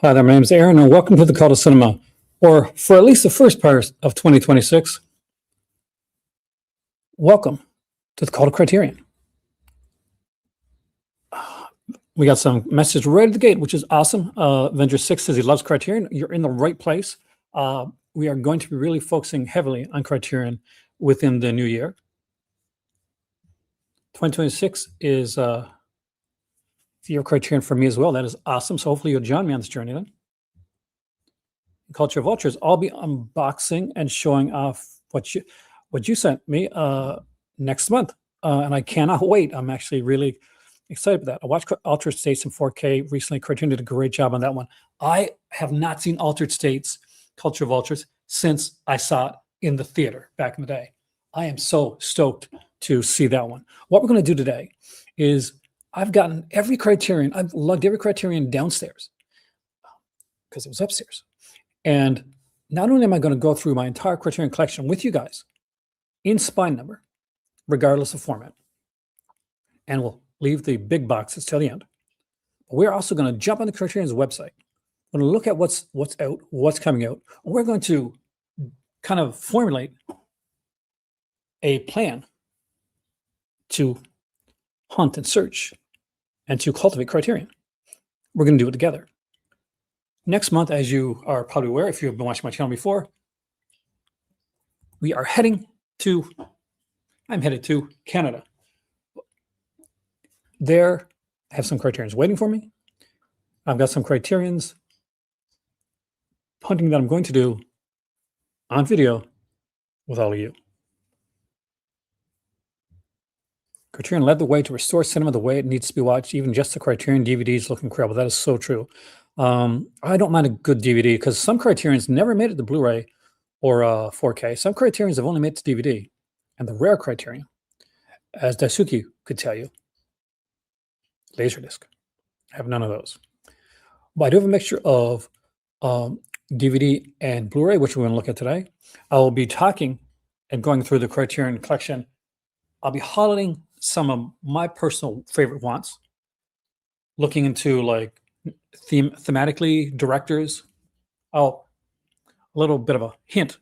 Hi there, my name is Aaron, and welcome to the Call to Cinema, or for at least the first part of 2026, welcome to the Call to Criterion. We got some messages right at the gate, which is awesome. Avenger 6 says he loves Criterion. You're in the right place. We are going to be really focusing heavily on Criterion within the new year. 2026 is the year of Criterion for me as well. That is awesome. So hopefully you'll join me on this journey then. Culture of Vultures, I'll be unboxing and showing off what you sent me next month, and I cannot wait. I'm actually really excited for that. I watched Altered States in 4K recently. Criterion did a great job on that one. I have not seen Altered States, Culture of Vultures, since I saw it in the theater back in the day. I am so stoked to see that one. What we're going to do today is I've gotten every Criterion, I've lugged every Criterion downstairs because it was upstairs. And not only am I going to go through my entire Criterion collection with you guys in spine number, regardless of format, and we'll leave the big boxes till the end, but we're also going to jump on the Criterion's website. We're going to look at what's out, what's coming out. We're going to kind of formulate a plan to hunt and search and to cultivate Criterion. We're going to do it together. Next month, as you are probably aware, if you've been watching my channel before, we are heading to, I'm headed to Canada. There, I have some Criterions waiting for me. I've got some Criterions hunting that I'm going to do on video with all of you. Criterion led the way to restore cinema the way it needs to be watched. Even just the Criterion DVDs look incredible. That is so true. I don't mind a good DVD because some Criterions never made it to Blu-ray or 4K. Some Criterions have only made it to DVD. And the rare Criterion, as Daisuke could tell you, Laserdisc. I have none of those. But I do have a mixture of DVD and Blu-ray, which we're going to look at today. I will be talking and going through the Criterion collection. I'll be highlighting some of my personal favorite wants, looking into like thematically directors. A little bit of a hint.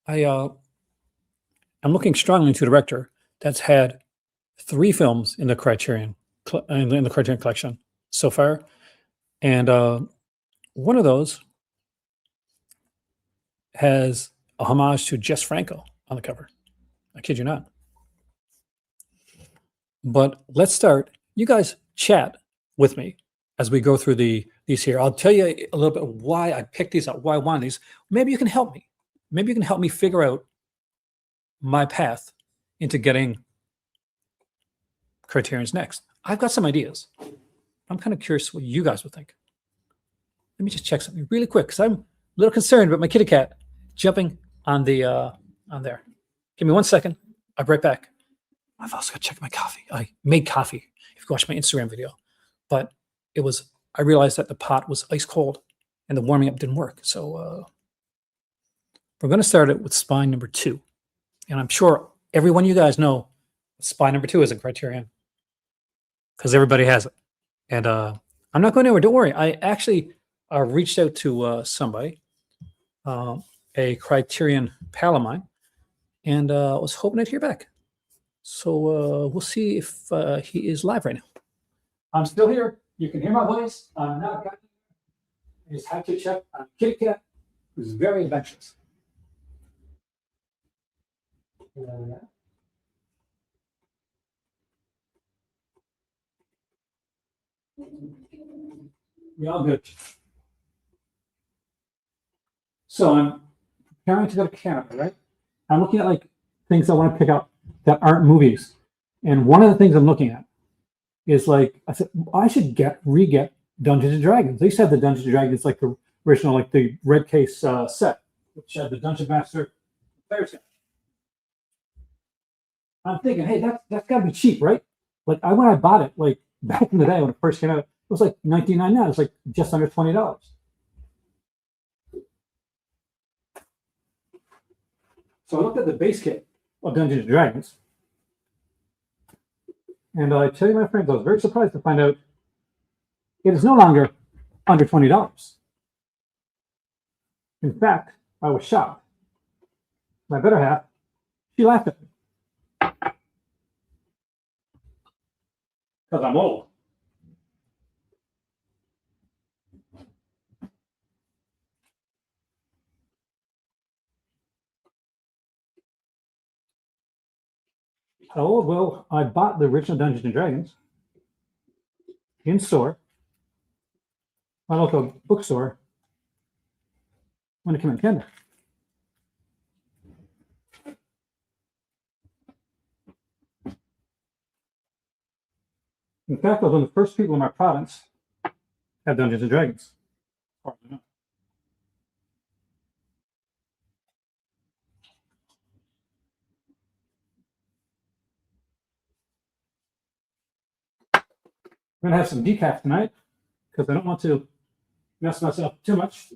I'm looking strongly into a director that's had 3 films in the Criterion collection so far, and one of those has a homage to Jess Franco on the cover. I kid you not. But let's start. You guys chat with me as we go through these here. I'll tell you a little bit why I picked these out, why I wanted these. Maybe you can help me. Maybe you can help me figure out my path into getting Criterions next. I've got some ideas. I'm kind of curious what you guys would think. Let me just check something really quick because I'm a little concerned about my kitty cat jumping on the on there. Give me 1 second. I'll be right back. I've also got to check my coffee. I made coffee if you watch my Instagram video, but I realized that the pot was ice cold and the warming up didn't work. So we're going to start it with spine number 2. And I'm sure every one of you guys know spine number 2 is a Criterion because everybody has it. And I'm not going anywhere. Don't worry. I actually reached out to somebody, a Criterion pal of mine, and was hoping I'd hear back. So we'll see if he is live right now. I'm still here. You can hear my voice. I'm not got. I just have to check on Kitty Cat, who's very adventurous. We're all good. So I'm preparing to go to Canada, right? I'm looking at like things I want to pick up that aren't movies. And one of the things I'm looking at is like, I said, I should re-get Dungeons and Dragons. They used to have the Dungeons and Dragons, like the original, like the red case set, which had the Dungeon Master players. I'm thinking, hey, that's got to be cheap, right? Like when I bought it, like back in the day when it first came out, it was like $19.99. It was like just under $20. So I looked at the base kit of Dungeons and Dragons, and I tell you, my friends, I was very surprised to find out it is no longer under $20. In fact, I was shocked. My better half, she laughed at me. Because I'm old. How old? Well, I bought the original Dungeons and Dragons in store, my local bookstore, when it came in Canada. In fact, I was one of the first people in my province to have Dungeons and Dragons. I'm gonna have some decaf tonight because I don't want to mess myself too much.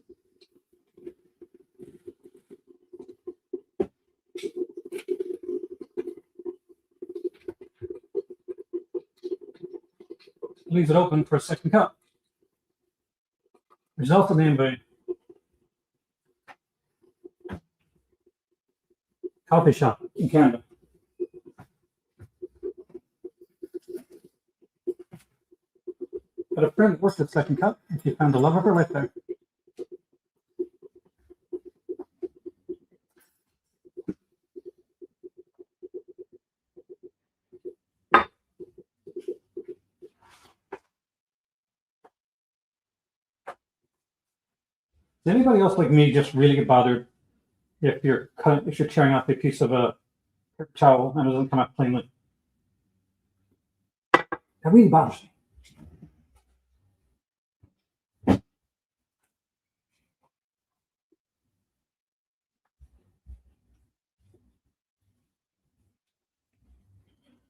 Leaves it open for a second cup. Which is also named by coffee shop in Canada. But a friend worked at Second Cup and she found the love of her life there. Does anybody else like me just really get bothered if you're tearing off a piece of a paper towel and it doesn't come out cleanly? That really bothers me.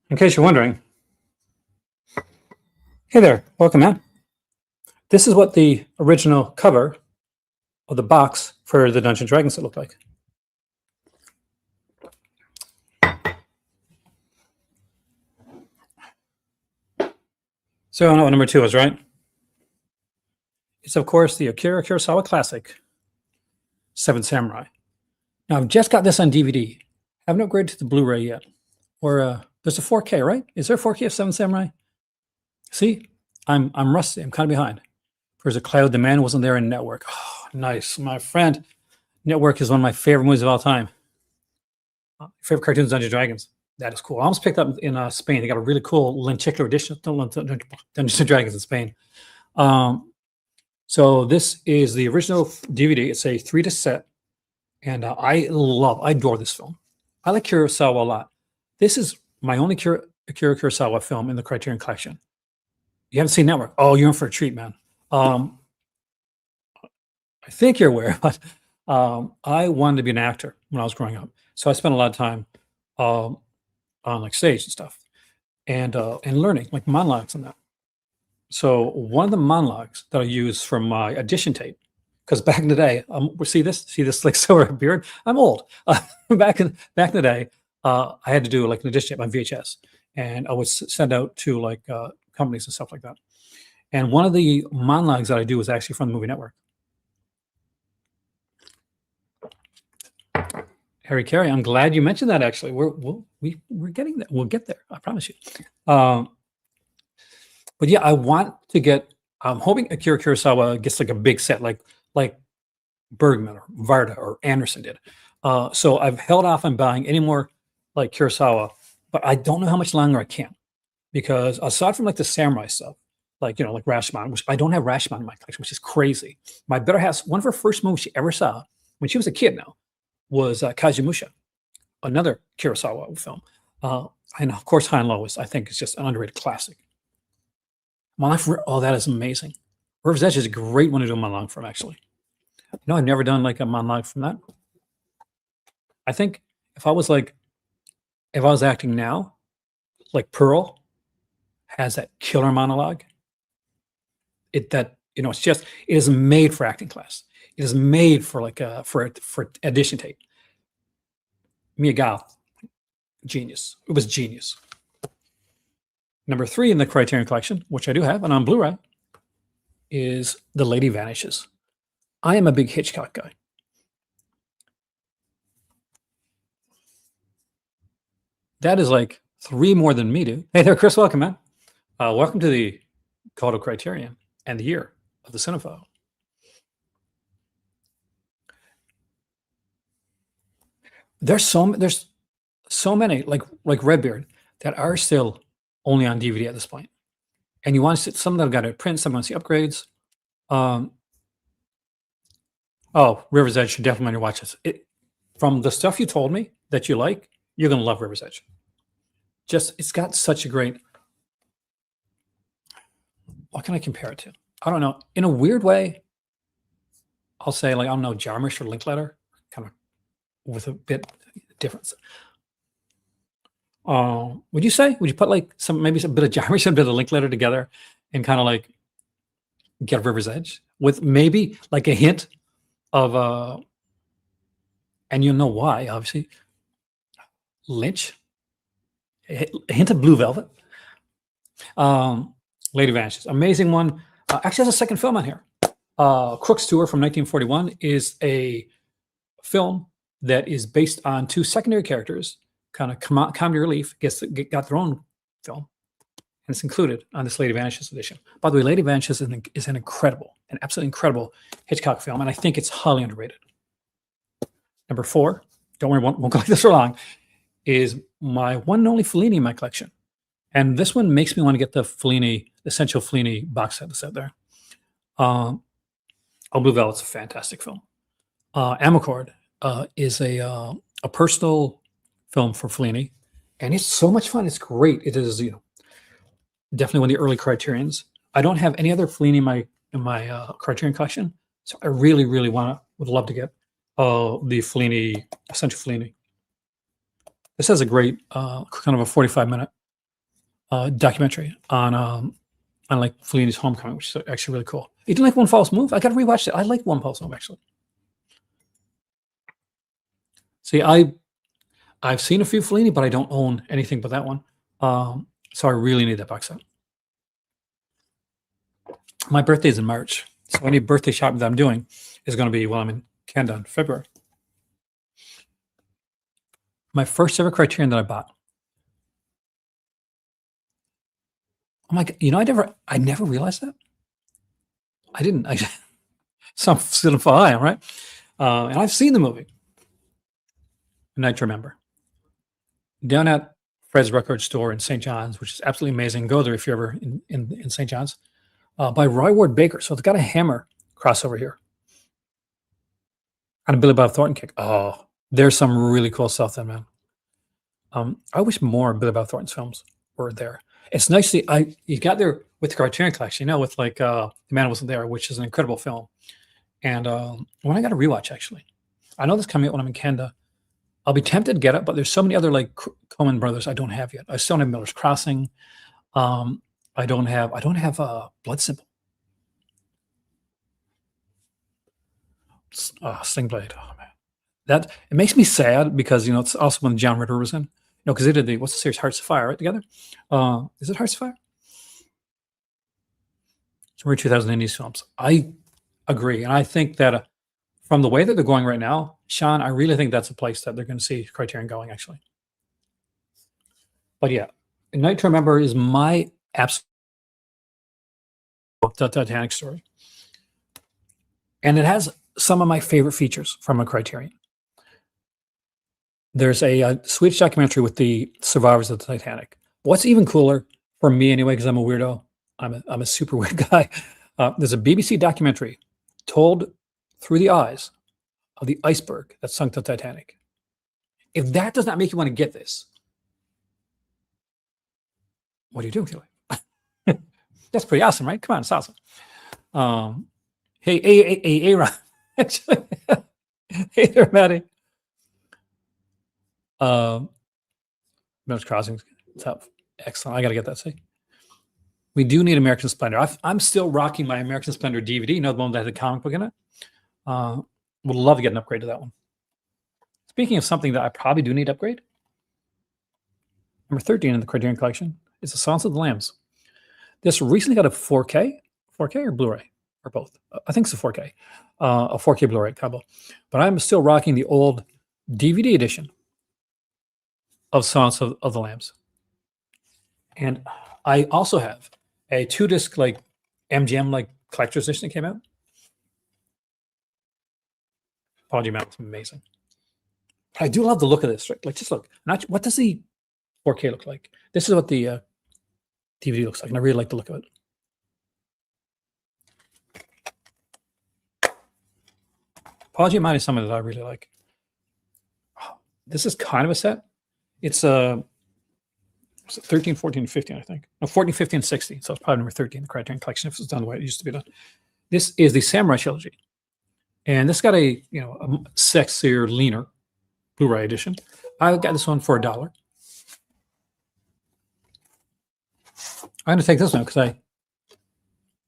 In case you're wondering, hey there, welcome, man. This is what the original cover of the box for the Dungeons and Dragons looked like. So I know what number 2 is, right? It's, of course, the Akira Kurosawa classic, Seven Samurai. Now, I've just got this on DVD. I haven't upgraded to the Blu-ray yet. Or there's a 4K, right? Is there a 4K of Seven Samurai? See, I'm rusty. I'm kind of behind. There's a Cloud. The Man wasn't there in Network. Oh, nice, my friend. Network is one of my favorite movies of all time. Favorite cartoons, Dungeons and Dragons. That is cool. I almost picked up in Spain. They got a really cool lenticular edition of Dungeons and Dragons in Spain. So this is the original DVD. It's a 3-disc set, and I adore this film. I like Kurosawa a lot. This is my only Akira Kurosawa film in the Criterion collection. You haven't seen Network? Oh, you're in for a treat, man. I think you're aware, but I wanted to be an actor when I was growing up, so I spent a lot of time on like stage and stuff, and learning like monologues and that. So one of the monologues that I use from my audition tape, because back in the day, see this slick silver beard? I'm old. Back in the day, I had to do like an audition tape on VHS, and I would send out to like companies and stuff like that. And one of the monologues that I do is actually from the movie Network. Harry Carey, I'm glad you mentioned that. Actually, we're getting there. We'll get there. I promise you. But yeah, I want to get. I'm hoping Akira Kurosawa gets like a big set, like Bergman or Varda or Anderson did. So I've held off on buying any more like Kurosawa, but I don't know how much longer I can, because aside from like the samurai stuff, like like Rashomon, which I don't have Rashomon in my collection, which is crazy. My better half, one of her first movies she ever saw when she was a kid now was Kajimusha, another Kurosawa film, and of course High and Low I think is just an underrated classic. My Life, that is amazing. River's Edge is a great one to do a monologue from, actually. I've never done like a monologue from that. I think if I was acting now, like Pearl has that killer monologue. It's just, it is made for acting class. It is made for like for audition tape. Mia Goth, genius. It was genius. Number 3 in the Criterion collection, which I do have, and on Blu-ray, is The Lady Vanishes. I am a big Hitchcock guy. That is like 3 more than me do. Hey there, Chris. Welcome, man. Welcome to the Call to Criterion and the year of the cinephile. There's so many like Redbeard that are still only on DVD at this point. And you want to see some that have got to print, some want to see upgrades. Oh, River's Edge should definitely watch this. From the stuff you told me that you like, you're gonna love River's Edge. Just it's got such a great. What can I compare it to? I don't know. In a weird way, I'll say like I don't know, Jarmusch or Linkletter, kind of with a bit difference. Would you say? Would you put like maybe a bit of Jarmusch and a bit of Linkletter together, and kind of like get River's Edge with maybe like a hint of and you know why, obviously. Lynch, a hint of Blue Velvet. Lady Vanishes, amazing one. Actually has a second film on here. Crook's Tour from 1941 is a film that is based on 2 secondary characters, kind of comedy relief, got their own film, and it's included on this Lady Vanishes edition. By the way, Lady Vanishes is an absolutely incredible Hitchcock film, and I think it's highly underrated. Number 4, don't worry, won't go like this for long, is my one and only Fellini in my collection. And this one makes me want to get the Essential Fellini box set that's out there. Blue Velvet's a fantastic film. Amarcord is a personal film for Fellini, and it's so much fun. It's great. It is, definitely one of the early Criterions. I don't have any other Fellini in my Criterion collection, so I really, really would love to get the Fellini, Essential Fellini. This has a great kind of a 45-minute documentary on like Fellini's Homecoming, which is actually really cool. You didn't like One False Move? I got to rewatch it. I like One False Move actually. See, I've seen a few Fellini, but I don't own anything but that one. So I really need that box set. My birthday's in March, so any birthday shopping that I'm doing is going to be while I'm in Canada in February. My first ever Criterion that I bought. Oh my God! I never realized that. I didn't. Some cinephile I am, right? And I've seen the movie. Night to Remember. Down at Fred's Record Store in St. John's, which is absolutely amazing. Go there if you're ever in St. John's. By Roy Ward Baker. So it's got a Hammer crossover here. On a Billy Bob Thornton kick. Oh, there's some really cool stuff then, man. I wish more Billy Bob Thornton's films were there. It's nice to you got there with the Criterion collection, with like The Man Wasn't There, which is an incredible film. And when I got a rewatch, actually, I know this coming out when I'm in Canada. I'll be tempted to get it, but there's so many other like Coen brothers I don't have yet. I still don't have Miller's Crossing. I don't have Blood Simple. Sling Blade. Oh man, it makes me sad because it's also when John Ritter was in. Because they did what's the series, Hearts of Fire, right, together? Is it Hearts of Fire? It's early 2000 indies films. I agree, and I think that from the way that they're going right now, Sean, I really think that's a place that they're going to see Criterion going, actually. But yeah, Night to Remember is my absolute the Titanic story. And it has some of my favorite features from a Criterion. There's a Swedish documentary with the survivors of the Titanic. What's even cooler, for me anyway, because I'm a weirdo, I'm a super weird guy, there's a BBC documentary told through the eyes of the iceberg that sunk the Titanic. If that does not make you want to get this, what are you doing, Kelly? That's pretty awesome, right? Come on, it's awesome. Hey, Ron. Actually, hey there, Maddie. Miller's Crossing, tough. Excellent. I got to get that. See, we do need American Splendor. I'm still rocking my American Splendor DVD. The one that had the comic book in it. Would love to get an upgrade to that one. Speaking of something that I probably do need to upgrade, number 13 in the Criterion collection is The Silence of the Lambs. This recently got a 4K or Blu-ray. or both. I think it's a 4K, a 4K Blu-ray combo. But I'm still rocking the old DVD edition of Silence of the Lambs. And I also have a 2-disc like MGM like collector's edition that came out. Apology Mountain's amazing. I do love the look of this. Right? Like, just look. What does the 4K look like? This is what the DVD looks like, and I really like the look of it. Apology Mountain is something that I really like. This is kind of a set. It's 13, 14, 15, I think. No, 14, 15, 16. So it's probably number 13 in the Criterion collection if it's done the way it used to be done. This is the Samurai Trilogy. And this got a sexier, leaner Blu-ray edition. I got this one for $1. I'm gonna take this one because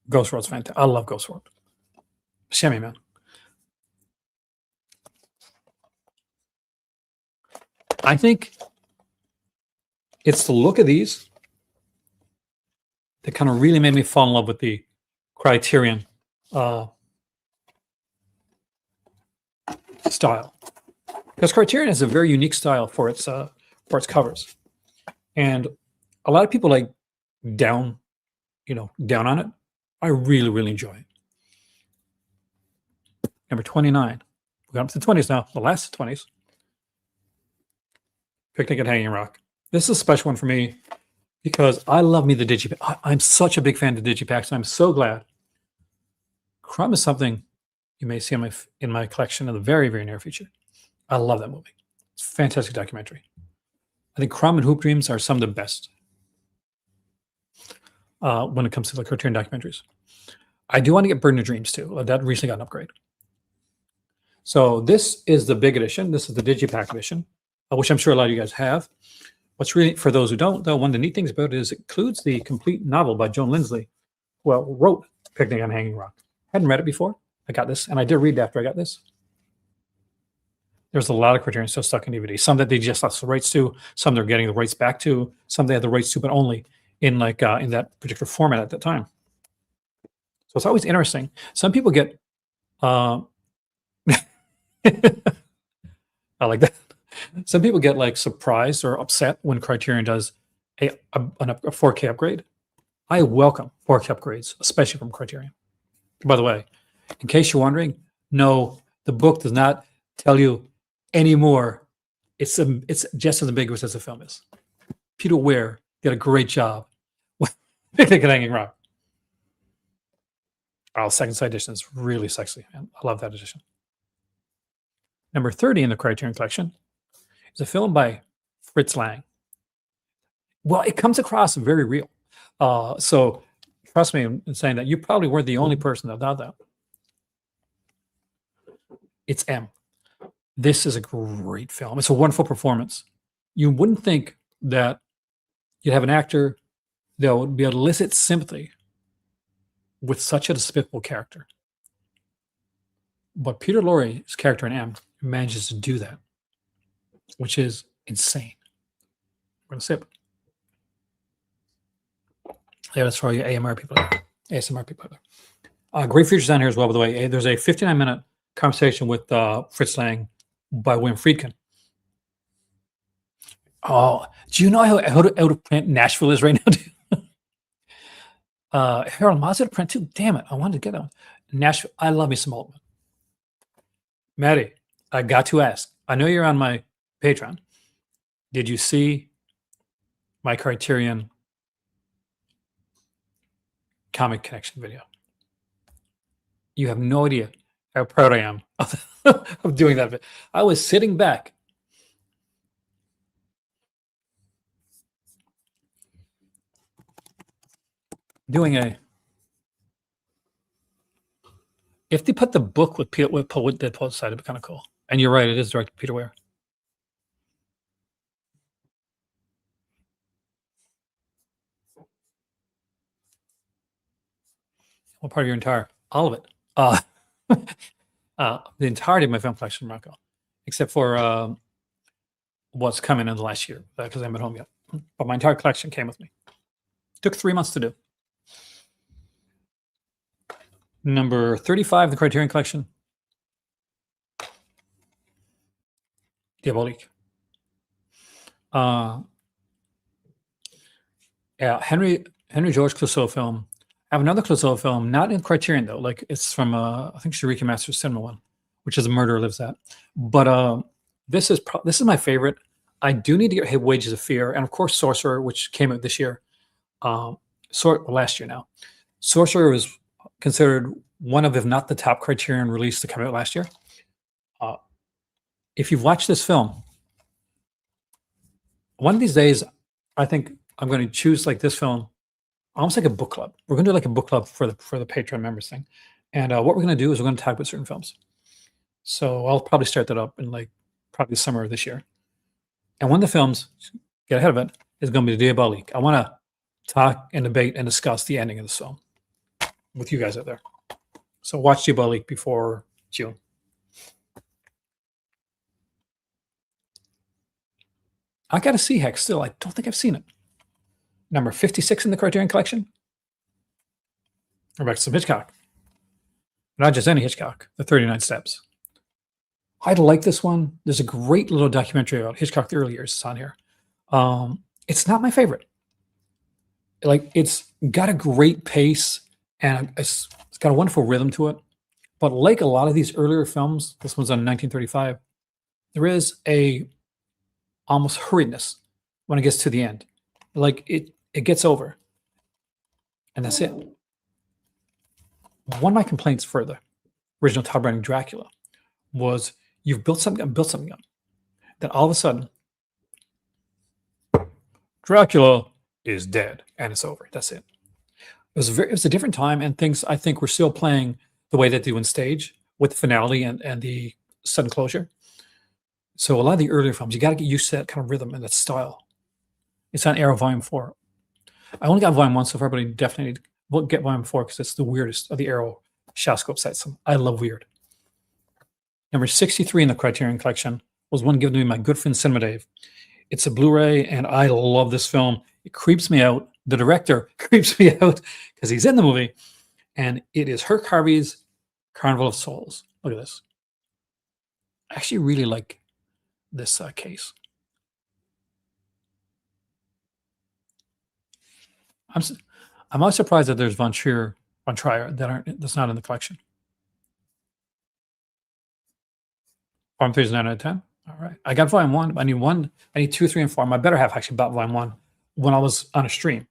Ghost World's fantastic. I love Ghost World. Shimmy, man. I think it's the look of these that kind of really made me fall in love with the Criterion style, because Criterion has a very unique style for its covers, and a lot of people like down on it. I really, really enjoy it. Number 29. We got up to the 20s now. The last 20s. Picnic at Hanging Rock. This is a special one for me because I love me the Digipack. I'm such a big fan of the Digipacks, and I'm so glad. Crumb is something you may see in my collection in the very, very near future. I love that movie. It's a fantastic documentary. I think Crumb and Hoop Dreams are some of the best when it comes to the Criterion documentaries. I do want to get Burden of Dreams too. That recently got an upgrade. So this is the big edition. This is the Digipack edition, which I'm sure a lot of you guys have. What's really, for those who don't, though, one of the neat things about it is it includes the complete novel by Joan Lindsley, who wrote Picnic on Hanging Rock. I hadn't read it before. I got this, and I did read it after I got this. There's a lot of Criterion still stuck in DVD. Some that they just lost the rights to, some they're getting the rights back to, some they had the rights to, but only in in that particular format at that time. So it's always interesting. Some people get I like that. Some people get like surprised or upset when Criterion does a 4K upgrade. I welcome 4K upgrades, especially from Criterion. By the way, in case you're wondering, no, the book does not tell you anymore. It's just as ambiguous as the film is. Peter Weir did a great job with Picnic at Hanging Rock. Oh, second side edition is really sexy, man. I love that edition. Number 30 in the Criterion collection is a film by Fritz Lang. Well, it comes across very real. So trust me in saying that you probably weren't the only person that thought that. It's M. This is a great film. It's a wonderful performance. You wouldn't think that you'd have an actor that would be able to elicit sympathy with such a despicable character. But Peter Lorre's character in M manages to do that, which is insane. We're going to sip. Yeah, that's for all you ASMR people there. Great features on here as well, by the way. There's a 59-minute conversation with Fritz Lang by William Friedkin. Oh, do you know how out of print Nashville is right now? Harold Ma's out of print too. Damn it, I wanted to get that one. Nashville. I love me some Altman. Maddie, I got to ask. I know you're on my Patreon. Did you see my Criterion Comic Connection video? You have no idea how proud I am of doing that. I was sitting back doing if they put the book with Deadpool side, it'd be kind of cool. And you're right, it is directed by Peter Weir. What part of your entire? All of it. The entirety of my film collection, Marco, except for what's coming in the last year because I'm at home yet. But my entire collection came with me. Took 3 months to do. Number 35, the Criterion Collection. Diabolique. Yeah, Henry George Clouseau film. I have another Clouseau film, not in Criterion though. Like it's from I think Sharika Master's Cinema one, which is A Murderer Lives At. But this is my favorite. I do need to get Wages of Fear, and of course Sorcerer, which came out this year. Last year now. Sorcerer was considered one of, if not the top Criterion release to come out last year. If you've watched this film, one of these days, I think I'm going to choose like this film, almost like a book club. We're going to do like a book club for the Patreon members thing, and what we're going to do is we're going to talk about certain films. So I'll probably start that up in like probably the summer of this year. And one of the films, get ahead of it, is going to be Diabolique. I want to talk and debate and discuss the ending of this film with you guys out there. So watch Diabolique before June. I got to see Hex still. I don't think I've seen it. Number 56 in the Criterion Collection. We're back to some Hitchcock. Not just any Hitchcock, The 39 Steps. I like this one. There's a great little documentary about Hitchcock the early years. It's on here. It's not my favorite. Like, it's got a great pace and it's got a wonderful rhythm to it. But like a lot of these earlier films, this one's on 1935, there is a almost hurriedness when it gets to the end. Like it gets over. And that's it. One of my complaints for the original Todd Browning Dracula was you've built something up. Then all of a sudden, Dracula is dead and it's over. That's it. It was a different time, and things I think were still playing the way that they do in stage with the finale and the sudden closure. So a lot of the earlier films, you got to get used to that kind of rhythm and that style. It's on Arrow Volume 4. I only got Volume 1 so far, but I definitely will get Volume 4 because it's the weirdest of the Arrow Shascope sets. I love weird. Number 63 in the Criterion Collection was one given to me by my good friend Cinema Dave. It's a Blu-ray, and I love this film. It creeps me out. The director creeps me out because he's in the movie, and it is Herc Harvey's Carnival of Souls. Look at this. I actually really like this case. I'm always surprised that there's Von Trier that's not in the collection. Volume 3 is 9 out of 10. All right. I got Volume 1. I need 2, 3, and 4. My better half actually bought Volume 1 when I was on a stream.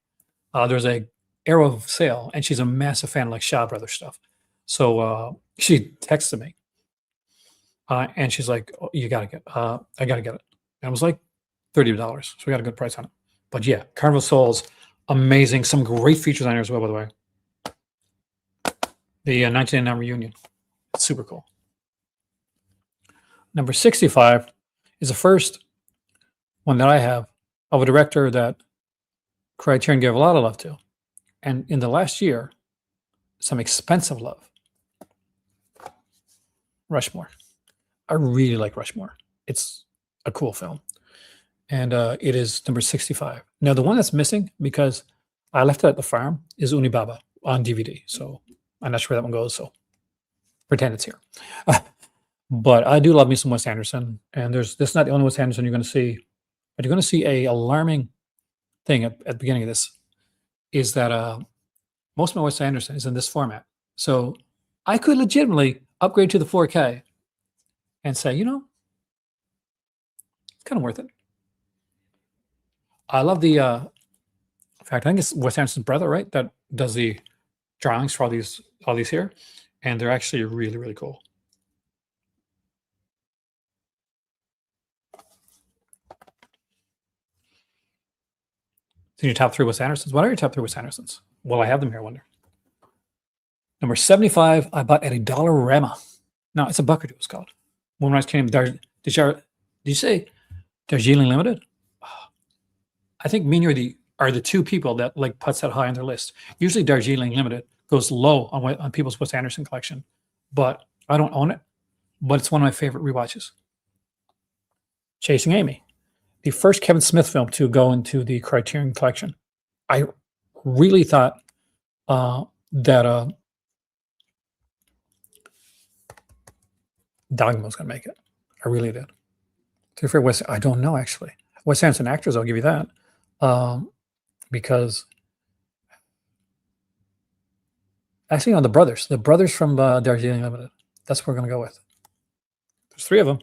There's a Arrow sale, and she's a massive fan of like Shaw Brothers stuff. So she texted me, and she's like, oh, "You gotta get, I gotta get it." And it was like $30, so we got a good price on it. But yeah, Carnival of Souls, amazing. Some great features on here as well, by the way. The 1999 reunion, it's super cool. Number 65 is the first one that I have of a director that Criterion gave a lot of love to. And in the last year, some expensive love. Rushmore. I really like Rushmore. It's a cool film. And it is number 65. Now, the one that's missing, because I left it at the farm, is Unibaba on DVD. So I'm not sure where that one goes. So pretend it's here. But I do love me some Wes Anderson. And this is not the only Wes Anderson you're going to see. But you're going to see a alarming thing at the beginning of this, is that most of my Wes Anderson is in this format. So I could legitimately upgrade to the 4K and say, you know, it's kind of worth it. I love the, in fact, I think it's Wes Anderson's brother, right, that does the drawings for all these here. And they're actually really, really cool. So your top 3 Wes Andersons. What are your top 3 Wes Andersons? Well, I have them here, I wonder. Number 75, I bought at a Dollarama. No, it's a buck or two, it's called. Moonrise Kingdom. Did you say Darjeeling Limited? I think me and you are the 2 people that like puts that high on their list. Usually Darjeeling Limited goes low on people's Wes Anderson collection, but I don't own it. But it's one of my favorite rewatches. Chasing Amy, the first Kevin Smith film to go into the Criterion Collection. I really thought that Dogma was going to make it. I really did. To be fair, I don't know actually. Wes Anderson actors, I'll give you that, because actually, the brothers from Darjeeling Limited. That's what we're going to go with. There's 3 of them.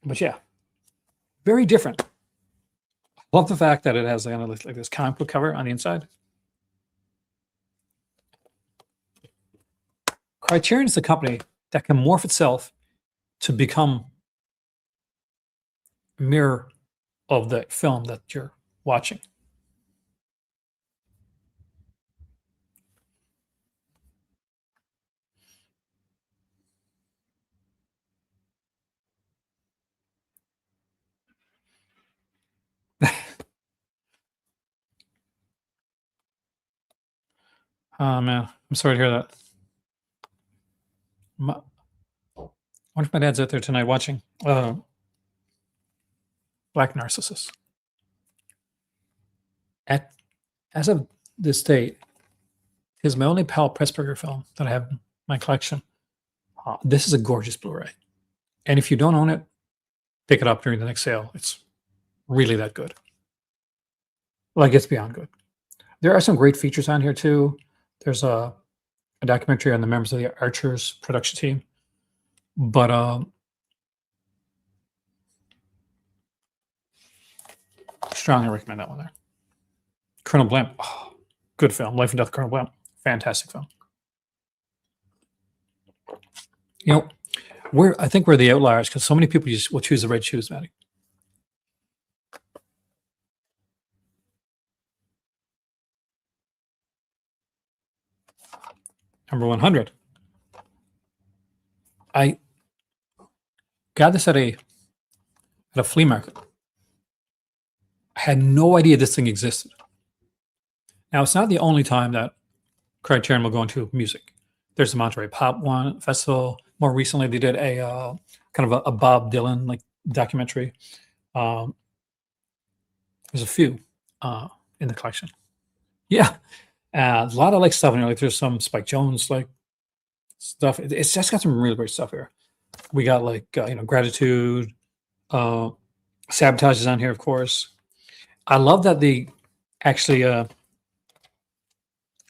But yeah, very different. Love the fact that it has like this comic book cover on the inside. Criterion is the company that can morph itself to become a mirror of the film that you're watching. Oh man, I'm sorry to hear that. I wonder if my dad's out there tonight watching Black Narcissus. As of this date, is my only Powell Pressburger film that I have in my collection. This is a gorgeous Blu-ray, and if you don't own it, pick it up during the next sale. It's really that good. Like, it's beyond good. There are some great features on here too. There's a documentary on the members of the Archers production team, but strongly recommend that one there. Colonel Blimp, good film. Life and Death of Colonel Blimp, fantastic film. You know, I think we're the outliers because so many people will choose the red shoes, Maddie. Number 100. I got this at a flea market. I had no idea this thing existed. Now, it's not the only time that Criterion will go into music. There's the Monterey Pop Festival. More recently, they did a kind of a Bob Dylan like documentary. There's a few in the collection. Yeah, a lot of like stuff in there. Like, there's some Spike Jones like stuff. It's just got some really great stuff here. We got like Gratitude, Sabotage is on here, of course. I love that they actually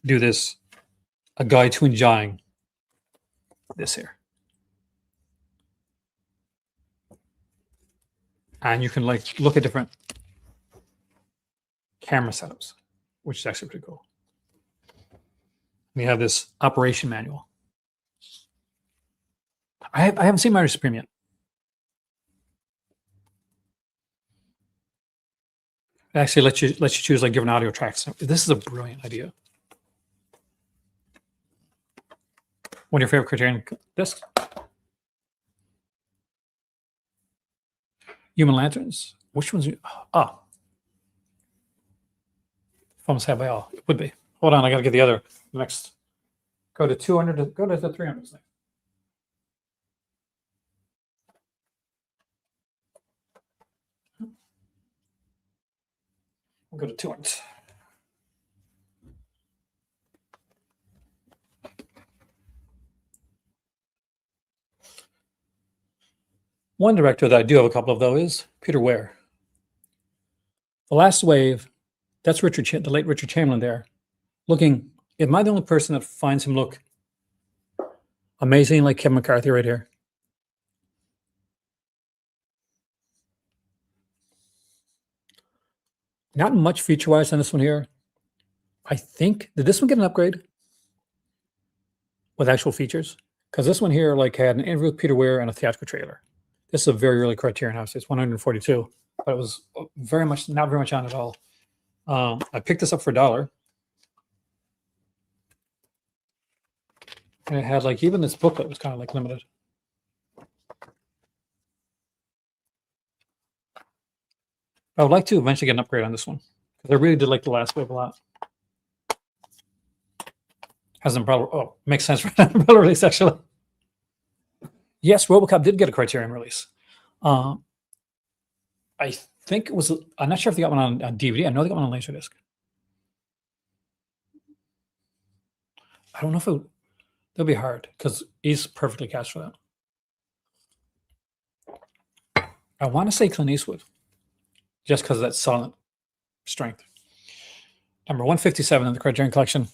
do this, a guide to enjoying this here. And you can like look at different camera setups, which is actually pretty cool. We have this operation manual. I haven't seen Myra Supreme yet. It actually lets you choose like different audio tracks. This is a brilliant idea. One of your favorite Criterion discs? Human Lanterns. Which ones? Films Had by All. It would be. Hold on, I gotta get the other next. Go to 200. Go to the 300. We'll go to 200. One director that I do have a couple of, though, is Peter Weir. The Last Wave, that's the late Richard Chamberlain there. Looking, am I the only person that finds him look amazing like Kevin McCarthy right here? Not much feature-wise on this one here. I think, did this one get an upgrade with actual features? Because this one here like had an interview with Peter Weir and a theatrical trailer. This is a very early Criterion house. It's 142, but it was not very much on at all. I picked this up for $1. And it had like, even this booklet was kind of like limited. I would like to eventually get an upgrade on this one because I really did like The Last Wave a lot. Hasn't probably makes sense for an umbrella release actually. Yes, RoboCop did get a Criterion release. I think it was. I'm not sure if they got one on DVD. I know they got one on Laserdisc. I don't know if it. That'll be hard because he's perfectly cast for that. I want to say Clint Eastwood, just because of that silent strength. Number 157 in the Criterion Collection,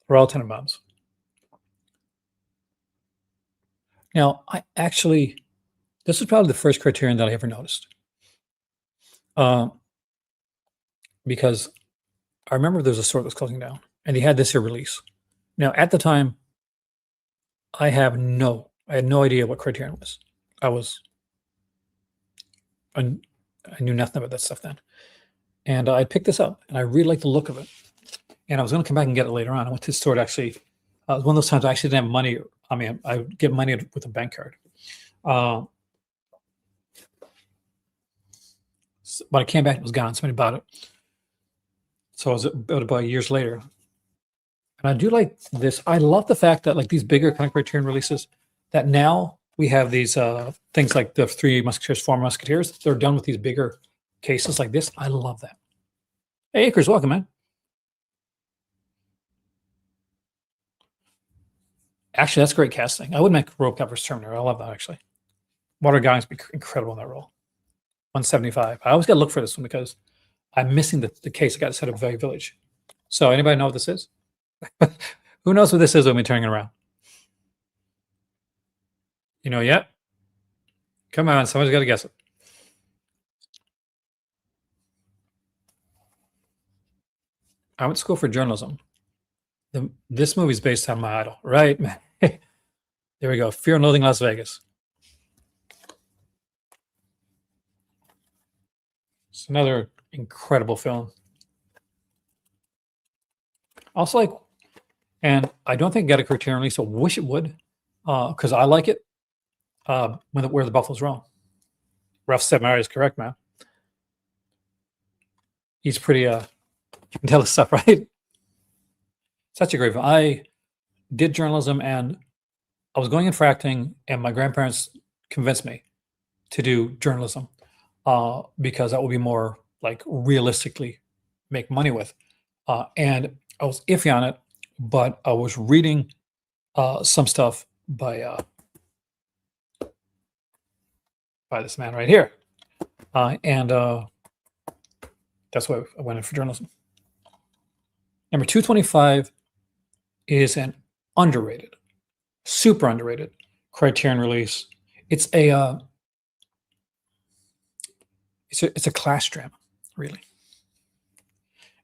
Royal Tenenbaums. Now, this was probably the first Criterion that I ever noticed. Because I remember there was a store that was closing down, and they had this here release. Now, at the time, I had no idea what Criterion was. I knew nothing about that stuff then. And I picked this up, and I really liked the look of it. And I was going to come back and get it later on. I went to the store to actually, it was one of those times I actually didn't have money. I mean, I would get money with a bank card. But I came back, it was gone. Somebody bought it. So I was able to buy years later. And I do like this. I love the fact that like these bigger kind of Criterion releases, that now we have these things like the Three Musketeers, Four Musketeers. They're done with these bigger cases like this. I love that. Hey, Acres, welcome, man. Actually, that's great casting. I would make RoboCop vs. Terminator. I love that, actually. Water Guy's be incredible in that role. 175. I always got to look for this one because I'm missing the case. I got to set up Value Village. So anybody know what this is? Who knows what this is when we turn it around? You know yet? Come on, somebody's got to guess it. I went to school for journalism. This movie's based on my idol, right? There we go. Fear and Loathing Las Vegas. It's another incredible film. Also, like, and I don't think it got a Criterion release. I wish it would, because I like it. Where the Buffaloes Roam. Ralph Sedmire is correct, man. He's pretty. You can tell his stuff, right? Such a great film. I did journalism, and I was going in for acting, and my grandparents convinced me to do journalism because that would be more like realistically make money with. And I was iffy on it, but I was reading some stuff by this man right here, and that's why I went in for journalism. Number 225 is an underrated, super underrated Criterion release. It's a class drama, really,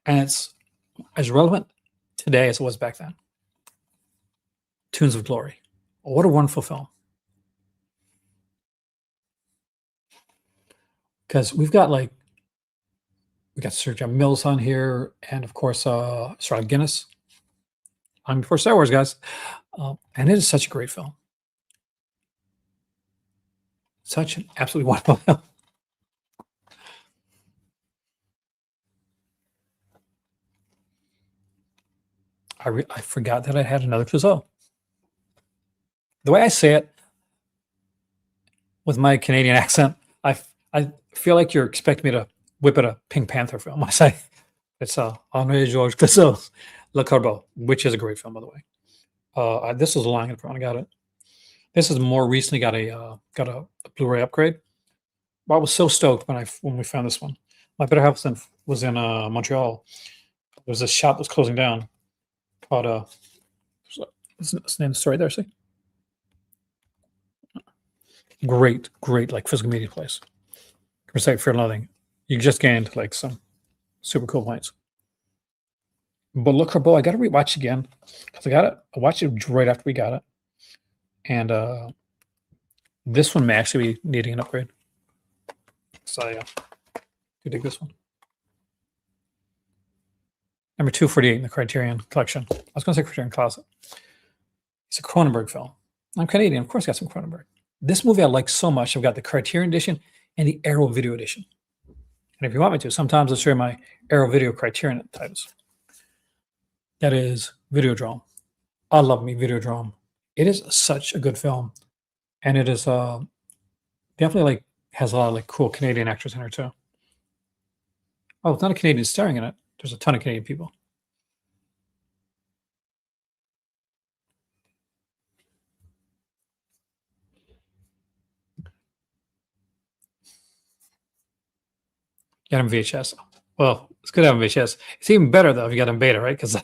and it's as relevant today as it was back then. Tunes of Glory. What a wonderful film. Because we got Sir John Mills on here, and of course Sir Guinness on before Star Wars, guys. And it is such a great film. Such an absolutely wonderful film. I forgot that I had another Clouseau. The way I say it with my Canadian accent, I feel like you're expecting me to whip at a Pink Panther film. I say it's Henri Georges Clouseau's Le Corbeau, which is a great film, by the way. This was a long ago I got it. This is more recently got a Blu-ray upgrade. I was so stoked when we found this one. My better half was in Montreal. There was a shop that was closing down called what's the name of the story there? See, great like physical media place. Respect, Fear and Loathing. You just gained like some super cool points. But Le Corbeau, I got to rewatch again because I watched it right after we got it, and this one may actually be needing an upgrade. So I do dig this one. Number 248 in the Criterion Collection. I was going to say Criterion Closet. It's a Cronenberg film. I'm Canadian, of course. I got some Cronenberg. This movie I like so much. I've got the Criterion edition and the Arrow Video edition. And if you want me to, sometimes I'll share my Arrow Video Criterion titles. That is Videodrome. I love me Videodrome. It is such a good film, and it is definitely like has a lot of like cool Canadian actors in her too. Oh, it's not a Canadian starring in it. There's a ton of Canadian people. Get them VHS. Well, it's good to have them VHS. It's even better though if you got them beta, right? Because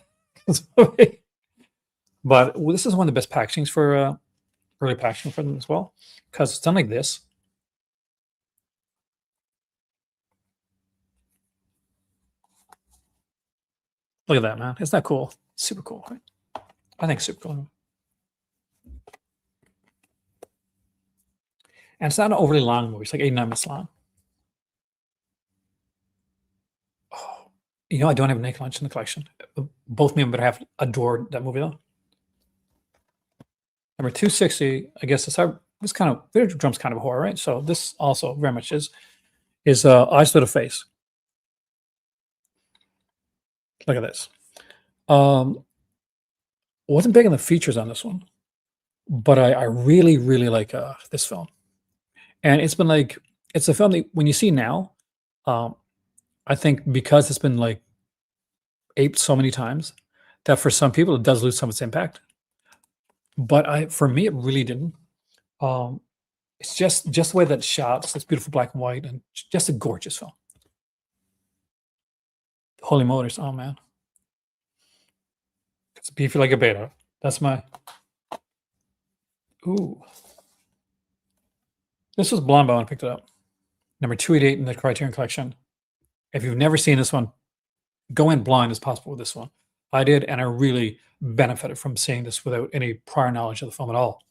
but this is one of the best packagings for early packaging for them as well, because it's done like this. Look at that, man. Isn't that cool? Super cool, right? I think it's super cool. And it's not an overly long movie. It's like 89 minutes long. Oh, you know, I don't have Naked Lunch in the collection. Both me and better half adored that movie though. Number 260, I guess this kind of Videodrome's kind of a horror, right? So this also very much is Eyes to the Face. Look at this. Wasn't big on the features on this one, but I really, really like this film. And it's been like, it's a film that when you see now, I think because it's been like aped so many times that for some people it does lose some of its impact. But for me, it really didn't. It's just the way that it's shot. It's beautiful black and white, and just a gorgeous film. Holy Motors, oh man, it's beefy like a beta. That's my. Ooh, this was blonde when I picked it up. Number 288 in the Criterion collection. If you've never seen this one, go in blind as possible with this one. I did, and I really benefited from seeing this without any prior knowledge of the film at all.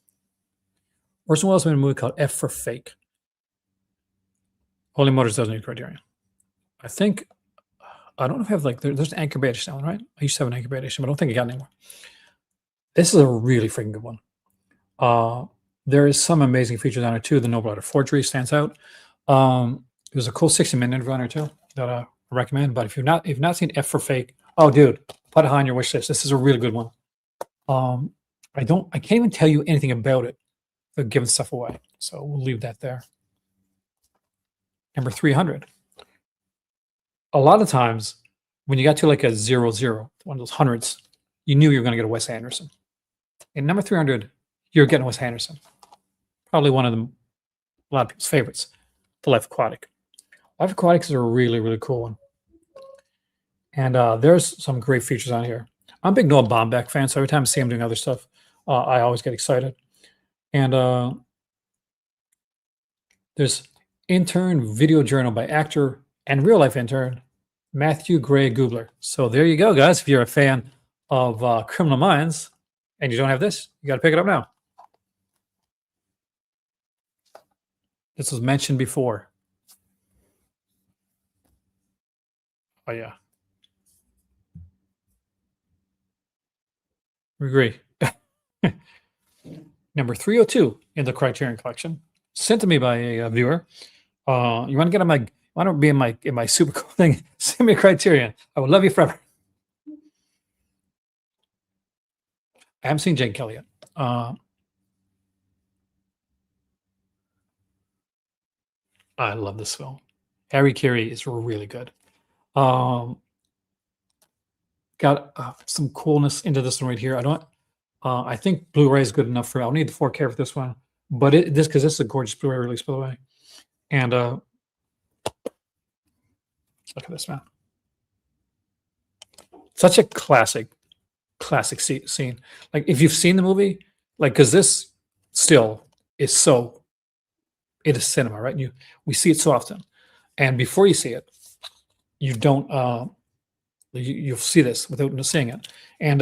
Orson Welles made a movie called F for Fake. Holy Motors doesn't need Criterion. I think, I don't know if I have like, there's an Anchor Bay edition one, right? I used to have an Anchor Bay edition, but I don't think I got it anymore. This is a really freaking good one. There is some amazing features on it too. The Noble Art of Forgery stands out. There's a cool 60-minute interview on it too that I recommend. But if you've not seen F for Fake, oh dude, put it high on your wish list. This is a really good one. I can't even tell you anything about it. They're giving stuff away, so we'll leave that there. Number 300. A lot of times, when you got to like a 00, one of those hundreds, you knew you were going to get a Wes Anderson. In number 300, you're getting Wes Anderson. Probably one of them, a lot of people's favorites, The Life Aquatic. Life Aquatic is a really, really cool one. And there's some great features on here. I'm a big Noah Baumbach fan, so every time I see him doing other stuff, I always get excited. And there's Intern Video Journal by actor and real-life intern Matthew Gray Gubler. So there you go, guys. If you're a fan of Criminal Minds and you don't have this, you got to pick it up now. This was mentioned before. Oh, yeah. We agree. Number 302 in the Criterion collection, sent to me by a viewer. You want to get on my, want to be in my super cool thing? Send me a Criterion. I will love you forever. I haven't seen Jake Kelly yet. I love this film. Harry Carey is really good. Got some coolness into this one right here. I think Blu-ray is good enough for. I'll need the 4K for this one, but because this is a gorgeous Blu-ray release, by the way. And look at this, man. Such a classic scene. Like if you've seen the movie, like because this still is so. It is cinema, right? And we see it so often, and before you see it, you don't. You'll see this without seeing it, and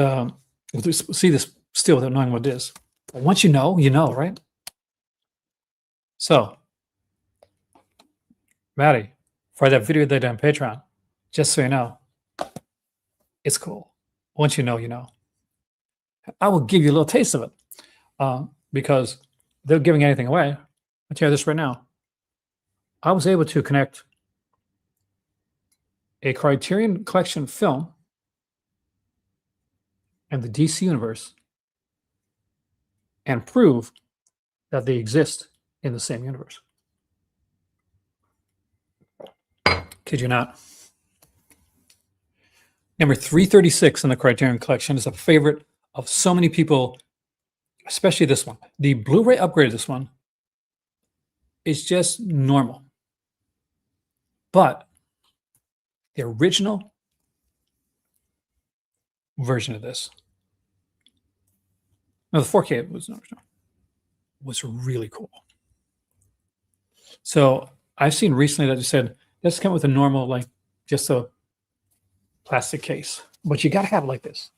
you'll see this still without knowing what it is. But once you know, right? So, Maddie, for that video they did on Patreon, just so you know, it's cool. Once you know, you know. I will give you a little taste of it because they're giving anything away. I'll tell you this right now. I was able to connect a Criterion Collection film and the DC universe and prove that they exist in the same universe. Kid you not. Number 336 in the Criterion Collection is a favorite of so many people, especially this one. The Blu-ray upgrade of this one is just normal. But the original version of this. No, the 4K was really cool. So I've seen recently that they said, let's come with a normal, like just a plastic case, but you got to have it like this.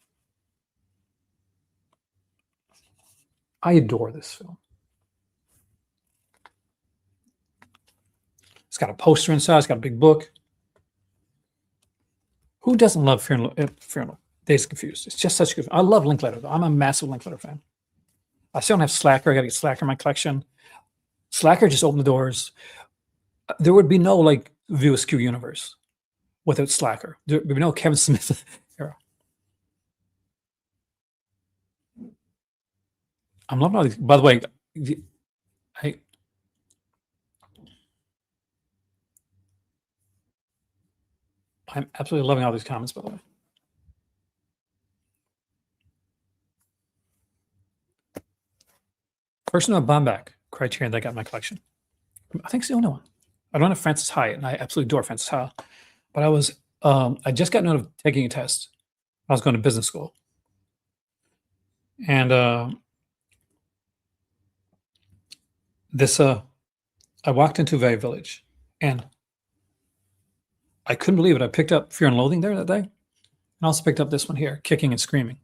I adore this film. It's got a poster inside. It's got a big book. Who doesn't love Fear and Dazed and Confused? It's just such a good film. I love Linklater, though. I'm a massive Linklater fan. I still don't have Slacker. I got to get Slacker in my collection. Slacker just opened the doors. There would be no like View Askew universe without Slacker. There would be no Kevin Smith era. I'm loving all these. By the way, I'm absolutely loving all these comments, by the way. Personal Bomback Criterion that I got in my collection. I think it's the only one. I don't have Francis Hyatt, and I absolutely adore Francis Hyatt. But I just got out of taking a test. I was going to business school. And I walked into Value Village, and I couldn't believe it. I picked up Fear and Loathing there that day, and also picked up this one here, Kicking and Screaming,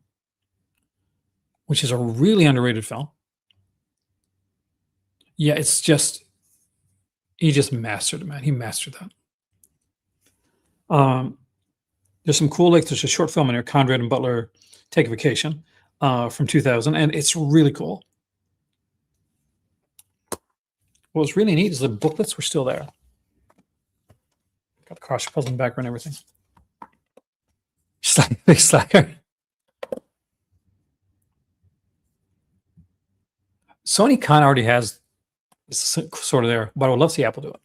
which is a really underrated film. Yeah, it's just, he just mastered it, man. He mastered that. There's some cool, like there's a short film in here, Conrad and Butler Take a Vacation from 2000, and it's really cool. What was really neat is the booklets were still there. Got the cross puzzle in the background and everything. Just like big Slacker. Sony kind of already has it's sort of there, but I would love to see Apple do it.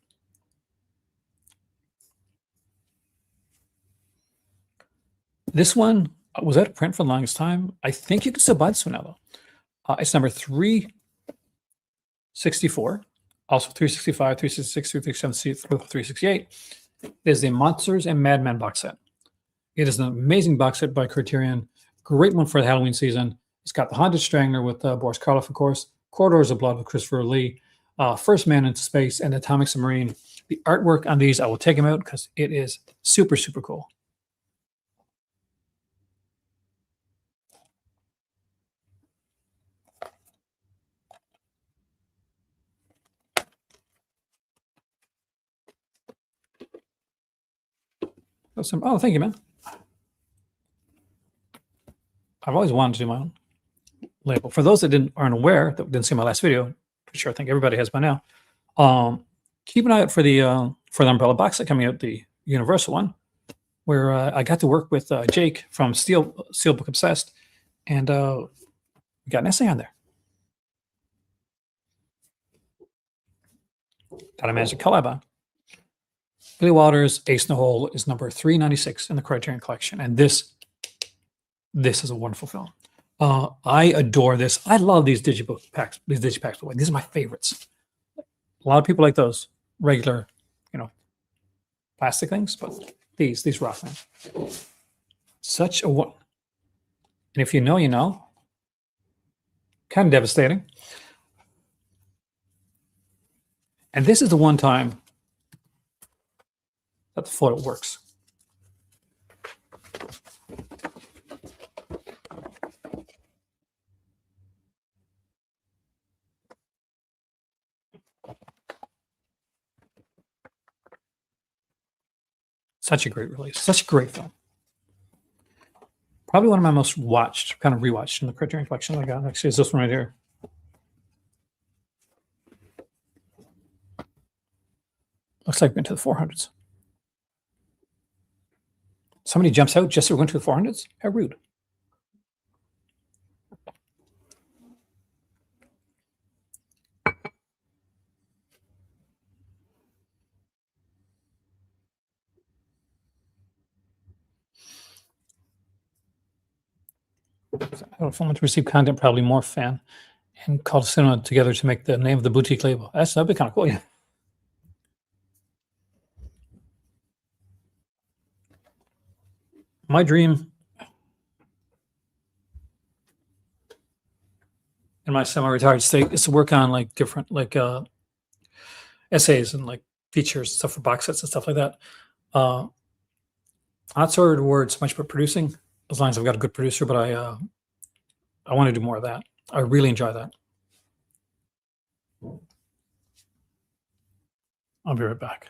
This one was out of print for the longest time. I think you can still buy this one now, though. It's number 364, also 365, 366, 367, 368. It is the Monsters and Madmen box set. It is an amazing box set by Criterion. Great one for the Halloween season. It's got The Haunted Strangler with Boris Karloff, of course. Corridors of Blood with Christopher Lee. First Man into Space and Atomic Submarine. The artwork on these, I will take them out because it is super, super cool. Oh, thank you, man. I've always wanted to do my own label. For those that aren't aware, that didn't see my last video, pretty sure I think everybody has by now. Keep an eye out for the umbrella box set coming out, the Universal one, where I got to work with Jake from Steelbook Obsessed, and we got an essay on there. Got a Magic collab on. Billy Waters' Ace in the Hole is number 396 in the Criterion collection, and this is a wonderful film. I adore this. I love these digibook packs. These digipacks, these are my favorites. A lot of people like those regular, plastic things, but these rock, man. Such a one. And if you know, you know. Kind of devastating. And this is the one time that the photo works. Such a great release. Such a great film. Probably one of my most watched, kind of rewatched in the Criterion collection I got. Actually, is this one right here. Looks like we're into the 400s. Somebody jumps out just so we're going to the 400s? How rude. Film to receive content, probably more fan, and called cinema together to make the name of the boutique label. That'd be kind of cool, yeah. my dream in my semi-retired state is to work on like different essays and like features stuff for box sets and stuff like that. Not sort of the word so much about producing, as long as I've got a good producer, but I want to do more of that. I really enjoy that. I'll be right back.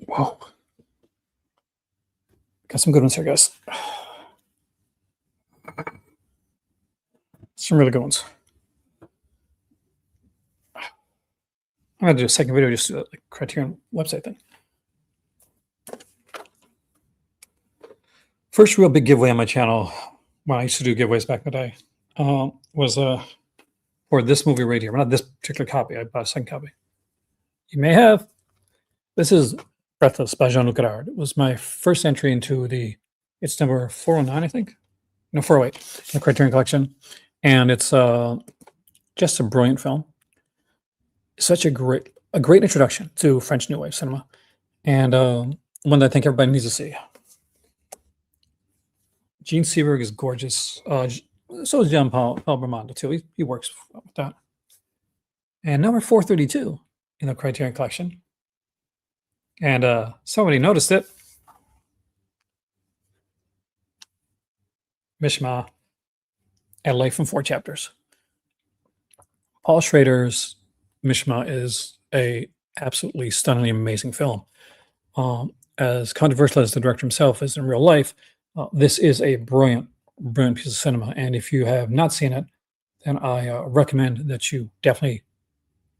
Whoa. Got some good ones here, guys. Some really good ones. I'm going to do a second video just to do that like Criterion website thing. First real big giveaway on my channel, when I used to do giveaways back in the day, was for this movie right here. Well, not this particular copy. I bought a second copy. You may have. This is Breathless by Jean-Luc Godard. It was my first entry into it's number 409, I think. No, 408 in the Criterion collection. And it's just a brilliant film. Such a great introduction to French New Wave cinema. And one that I think everybody needs to see. Gene Seberg is gorgeous. So is Jean-Paul Belmondo too. He works with that. And number 432 in the Criterion collection. And somebody noticed it. Mishma and Life in 4 Chapters. Paul Schrader's Mishma is a absolutely stunningly amazing film. As controversial as the director himself is in real life, this is a brilliant piece of cinema. And if you have not seen it, then I recommend that you definitely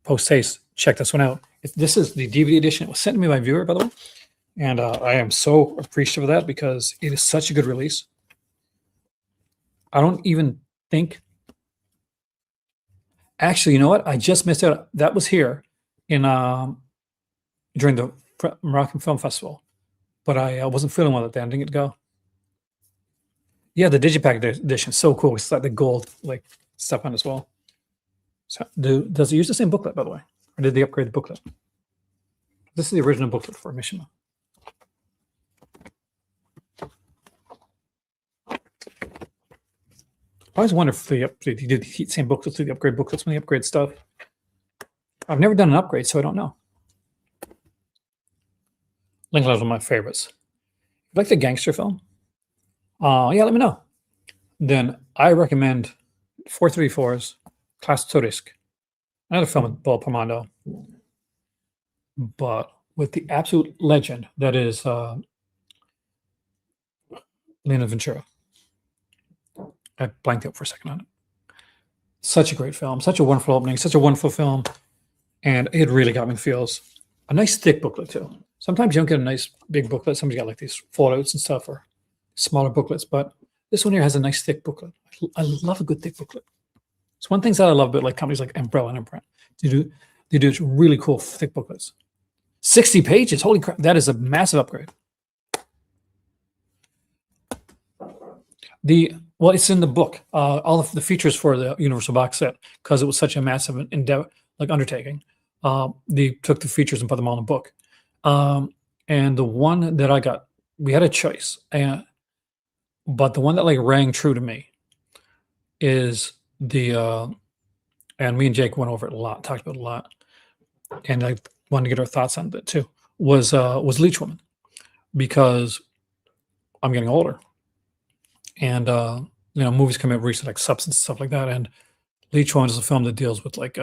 post-haste check this one out. This is the DVD edition. It was sent to me by a viewer, by the way. And I am so appreciative of that because it is such a good release. I don't even think... Actually, you know what? I just missed out. That was here in during the Moroccan Film Festival. But I wasn't feeling well at the end. Didn't get to go. Yeah, the Digipack edition is so cool. It's like the gold like stuff on as well. So does it use the same booklet, by the way? Or did they upgrade the booklet? This is the original booklet for Mishima. I always wonder if they do the same booklets, do the upgrade booklets when they upgrade stuff. I've never done an upgrade, so I don't know. Linklater is one of my favorites. You like the gangster film? Yeah, let me know. Then I recommend 434's Classe Tourisk, another film with Paul Belmondo, but with the absolute legend that is Lena Ventura. I blanked out for a second on it. Such a great film, such a wonderful opening, such a wonderful film, and it really got me the feels. A nice thick booklet too. Sometimes you don't get a nice big booklet. Somebody's got like these foldouts and stuff or smaller booklets, but this one here has a nice thick booklet. I love a good thick booklet. It's one of the things that I love about like companies like Umbrella and Imprint. They do really cool thick booklets. 60 pages, holy crap! That is a massive upgrade. Well, it's in the book. All of the features for the Universal box set, because it was such a massive endeavor, like undertaking. They took the features and put them all in the book. And the one that I got, we had a choice, but the one that like rang true to me is the and me and Jake went over it a lot, talked about it a lot, and I wanted to get our thoughts on it too. Was Leech Woman, because I'm getting older. And you know, movies come out recently like Substance, stuff like that. And Leech Woman is a film that deals with like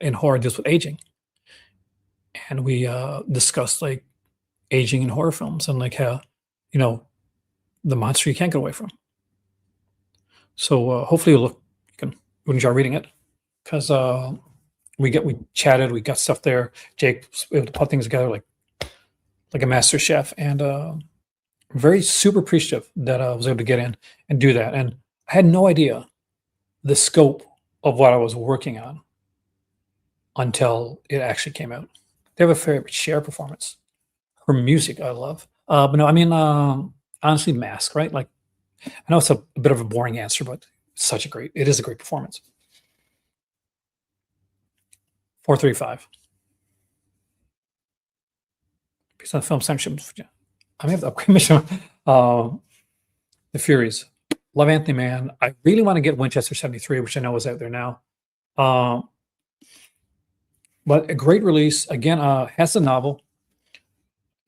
in horror deals with aging. And we discussed like aging in horror films and like how, you know, the monster you can't get away from. So hopefully you can enjoy reading it, because we chatted, we got stuff there. Jake was able to put things together like a master chef, and very super appreciative that I was able to get in and do that. And I had no idea the scope of what I was working on until it actually came out. They have a favorite Cher performance. Her music I love. But no, I mean, honestly, Mask, right? Like, I know it's a bit of a boring answer, but it is a great performance. 435. Based on the film sanctioned. I may have the upgrade mission. The Furies. Love Anthony Mann. I really want to get Winchester 73, which I know is out there now. But a great release. Again, has a novel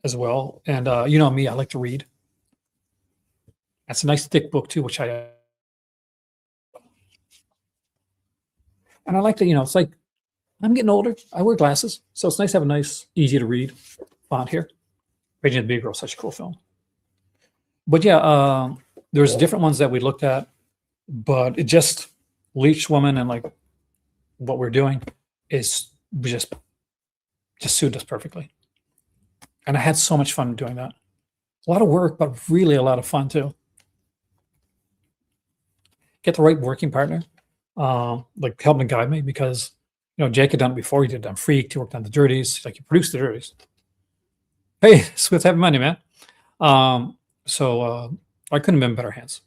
as well. And you know me, I like to read. That's a nice thick book too, which I and I like that, it's like I'm getting older. I wear glasses, so it's nice to have a nice, easy to read font here. Raging of the Bee Girl, such a cool film. But yeah, there's different ones that we looked at, but it just Leech Woman and like what we're doing is just suited us perfectly. And I had so much fun doing that. A lot of work, but really a lot of fun too. Get the right working partner, like help me guide me, because Jake had done it before. He did it on Freaked. He worked on the Dirties. Like, he produced the Dirties. Hey, Swift having money, man. So I couldn't have been in better hands.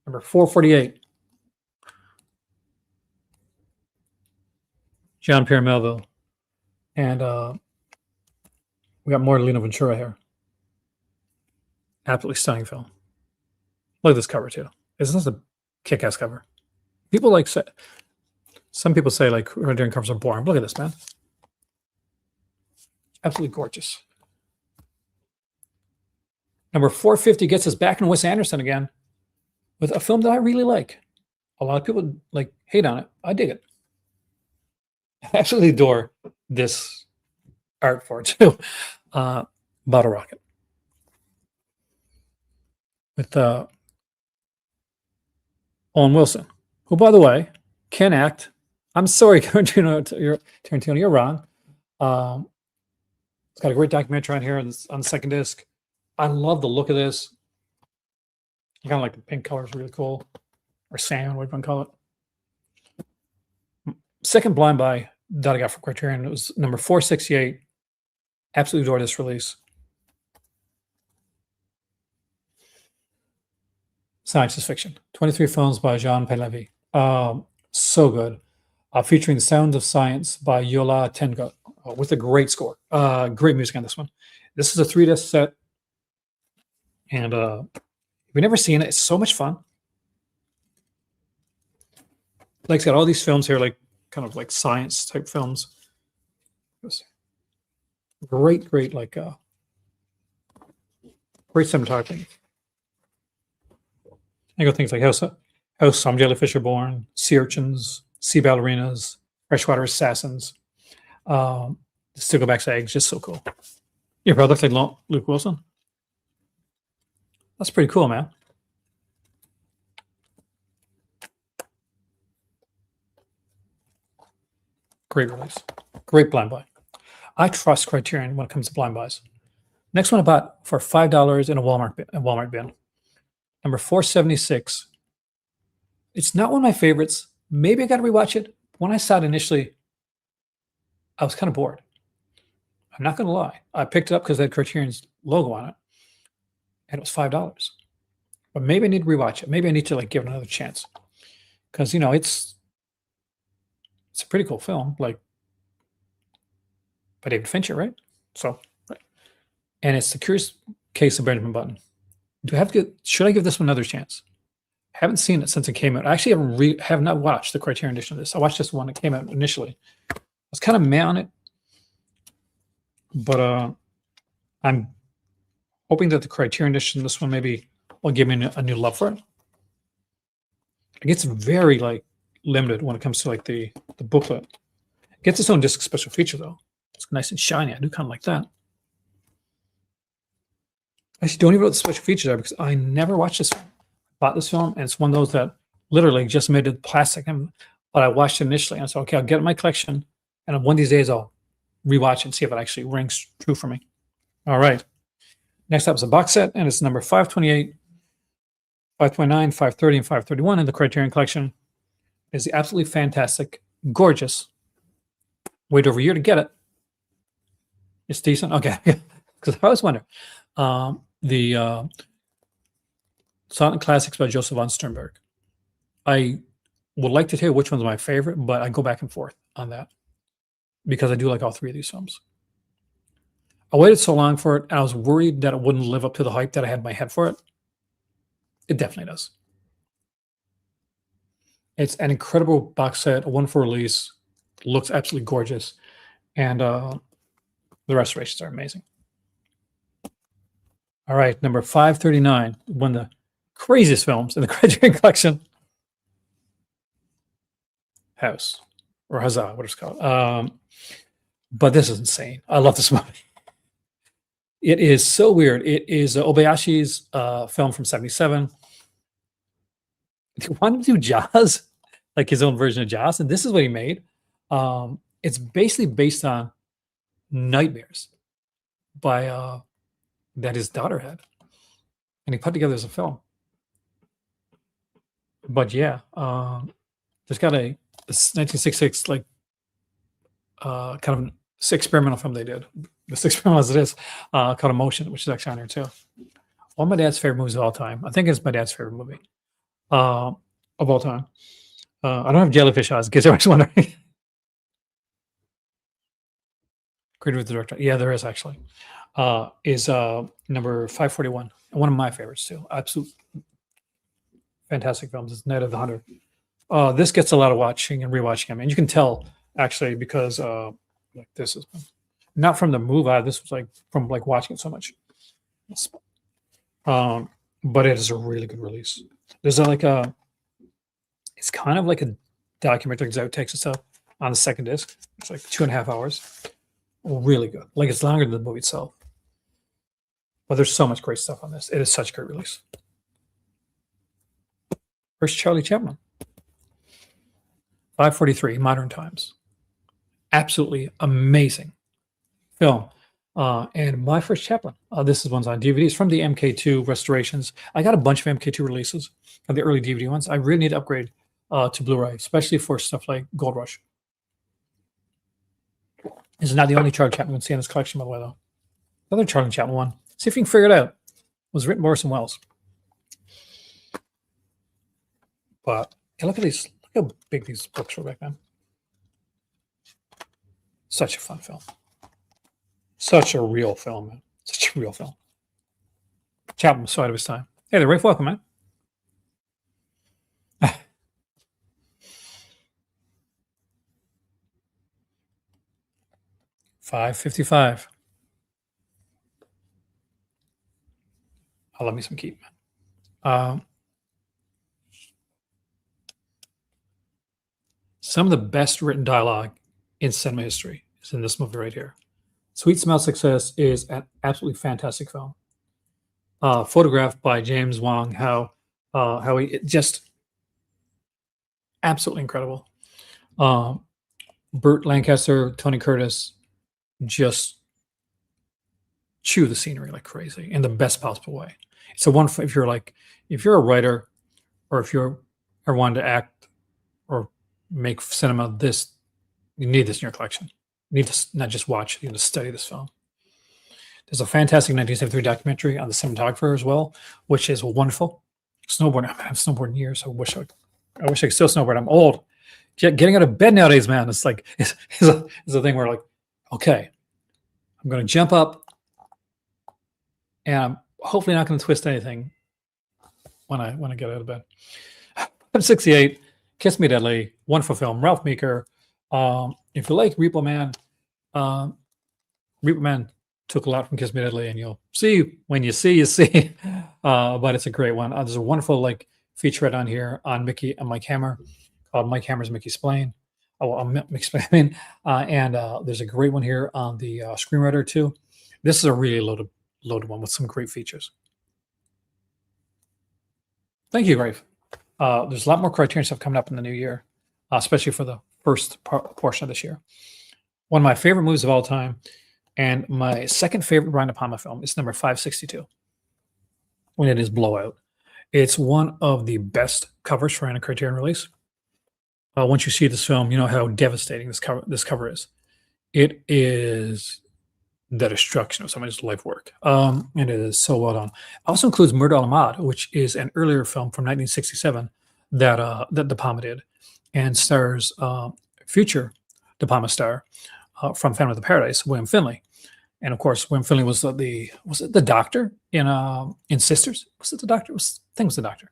Number 448. John Pierre Melville. And we got more Lino Ventura here. Absolutely stunning film. Look at this cover too. Isn't this a kick-ass cover? Some people say like rendering covers are boring. Look at this, man. Absolutely gorgeous. Number 450 gets us back in Wes Anderson again with a film that I really like. A lot of people hate on it. I dig it. I absolutely adore this art for it too. Bottle Rocket. With Owen Wilson, who, by the way, can act. I'm sorry, Tarantino, you're wrong. It's got a great documentary on here on the second disc. I love the look of this. I kind of like the pink color, is really cool. Or salmon, whatever you want to call it. Second blind buy that I got from Criterion, it was number 468. Absolutely adore this release. Science is Fiction. 23 films by Jean Pahlavi. So good. Featuring The Sound of Science by Yola Tenga with a great score. Great music on this one. This is a 3-disc set. And if you've never seen it, it's so much fun. Like, it's got all these films here, like kind of like science type films. Great, great cinematography. I got things like How Some Jellyfish Are Born, Sea Urchins, Sea Ballerinas, Freshwater Assassins. Still Go Back to Eggs, just so cool. Your brother looks like Luke Wilson. That's pretty cool, man. Great release. Great blind buy. I trust Criterion when it comes to blind buys. Next one I bought for $5 in a Walmart bin. Number 476. It's not one of my favorites. Maybe I got to rewatch it. When I saw it initially, I was kind of bored. I'm not going to lie. I picked it up because it had Criterion's logo on it, and it was $5. But maybe I need to rewatch it. Maybe I need to give it another chance, because it's a pretty cool film, by David Fincher, right? So, and it's The Curious Case of Benjamin Button. Should I give this one another chance? I haven't seen it since it came out. I actually have not watched the Criterion edition of this. I watched this one that came out initially. I was kind of meh on it, but I'm hoping that the Criterion edition of this one maybe will give me a new love for it. It gets very limited when it comes to the booklet. It gets its own disc special feature though. It's nice and shiny. I do kind of like that. I actually don't even know what the special features are, because I never watched this film. Bought this film, and it's one of those that literally just made it plastic. But I watched it initially, and I said, okay, I'll get it in my collection, and one of these days I'll rewatch it and see if it actually rings true for me. All right. Next up is a box set, and it's number 528, 529, 530, and 531 in the Criterion Collection. It's the absolutely fantastic, gorgeous. Wait over a year to get it. It's decent. Okay. Because I always wonder. The Silent Classics by Joseph von Sternberg. I would like to tell you which one's my favorite, but I go back and forth on that because I do like all three of these films. I waited so long for it, and I was worried that it wouldn't live up to the hype that I had in my head for it. It definitely does. It's an incredible box set, a wonderful release, looks absolutely gorgeous, and the restorations are amazing. All right, number 539, one of the craziest films in the Criterion Collection. House, or Huzzah, what it's called. But this is insane. I love this movie. It is so weird. It is Obayashi's film from '77. He wanted to do Jaws, like his own version of Jaws, and this is what he made. It's basically based on nightmares by that his daughter had, and he put together as a film. But yeah, there's got a 1966 like kind of an experimental film they did. This experimental as it is, called Emotion, which is actually on here too. One of my dad's favorite movies of all time. I think it's my dad's favorite movie of all time. I don't have jellyfish eyes, in case everyone's wondering. Created with the director. Yeah, there is actually. Is number 541. One of my favorites too. Absolute fantastic films. It's Night of the Hunter. This gets a lot of watching and rewatching. I mean, you can tell actually because like this is not from the movie. This was like from like watching it so much. But it is a really good release. There's it's kind of like a documentary because it takes us up on the second disc. It's like 2.5 hours. Really good. Like it's longer than the movie itself. But there's so much great stuff on this. It is such a great release. First Charlie Chaplin. 543, Modern Times. Absolutely amazing film. And my first Chaplin. This is one's on DVDs from the MK2 restorations. I got a bunch of MK2 releases of the early DVD ones. I really need to upgrade to Blu-ray, especially for stuff like Gold Rush. This is not the only Charlie Chaplin you can see in this collection, by the way, though. The other Charlie Chaplin one, see if you can figure it out, it was written by Orson Welles. But hey, look at these. Look how big these books were back then. Such a fun film. Such a real film, man. Such a real film. Chaplin was so ahead of his time. Hey there, Rafe. Welcome, man. 555. I love me some Keaton, man. Some of the best written dialogue in cinema history is in this movie right here. Sweet Smell Success is an absolutely fantastic film. Photographed by James Wong, how he just absolutely incredible. Burt Lancaster, Tony Curtis, just chew the scenery like crazy in the best possible way. It's a wonderful, if you're a writer or if you're wanting to act or make cinema, you need this in your collection. You need to not just watch, you need to study this film. There's a fantastic 1973 documentary on the cinematographer as well, which is wonderful. Snowboarding, I haven't snowboarded in years. I wish I could still snowboard. I'm old. Getting out of bed nowadays, man, it's like it's a thing where like, okay, I'm going to jump up, and I'm hopefully not going to twist anything when I get out of bed. I'm 68. Kiss Me Deadly, wonderful film. Ralph Meeker. If you like Repo Man, Repo Man took a lot from Kiss Me Deadly, and you'll see when you see, you see. But it's a great one. There's a wonderful like featurette on here on Mickey and Mike Hammer called Mike Hammer's Mickey Explain. Explaining. And there's a great one here on the screenwriter too. This is a really loaded one with some great features. Thank you, Rafe. There's a lot more Criterion stuff coming up in the new year, especially for the first portion of this year. One of my favorite movies of all time, And my second favorite Brian De Palma film is number 562, when it is Blowout. It's one of the best covers for a Criterion release. Once you see this film, you know how devastating this cover is. It is the destruction of somebody's life work. And it is so well done. Also includes Murder Al Ahmad, which is an earlier film from 1967 that De Palma did, and stars future De Palma star from Phantom of the Paradise, William Finley. And of course, William Finley was the doctor in Sisters? Was it the doctor? I think it was the doctor.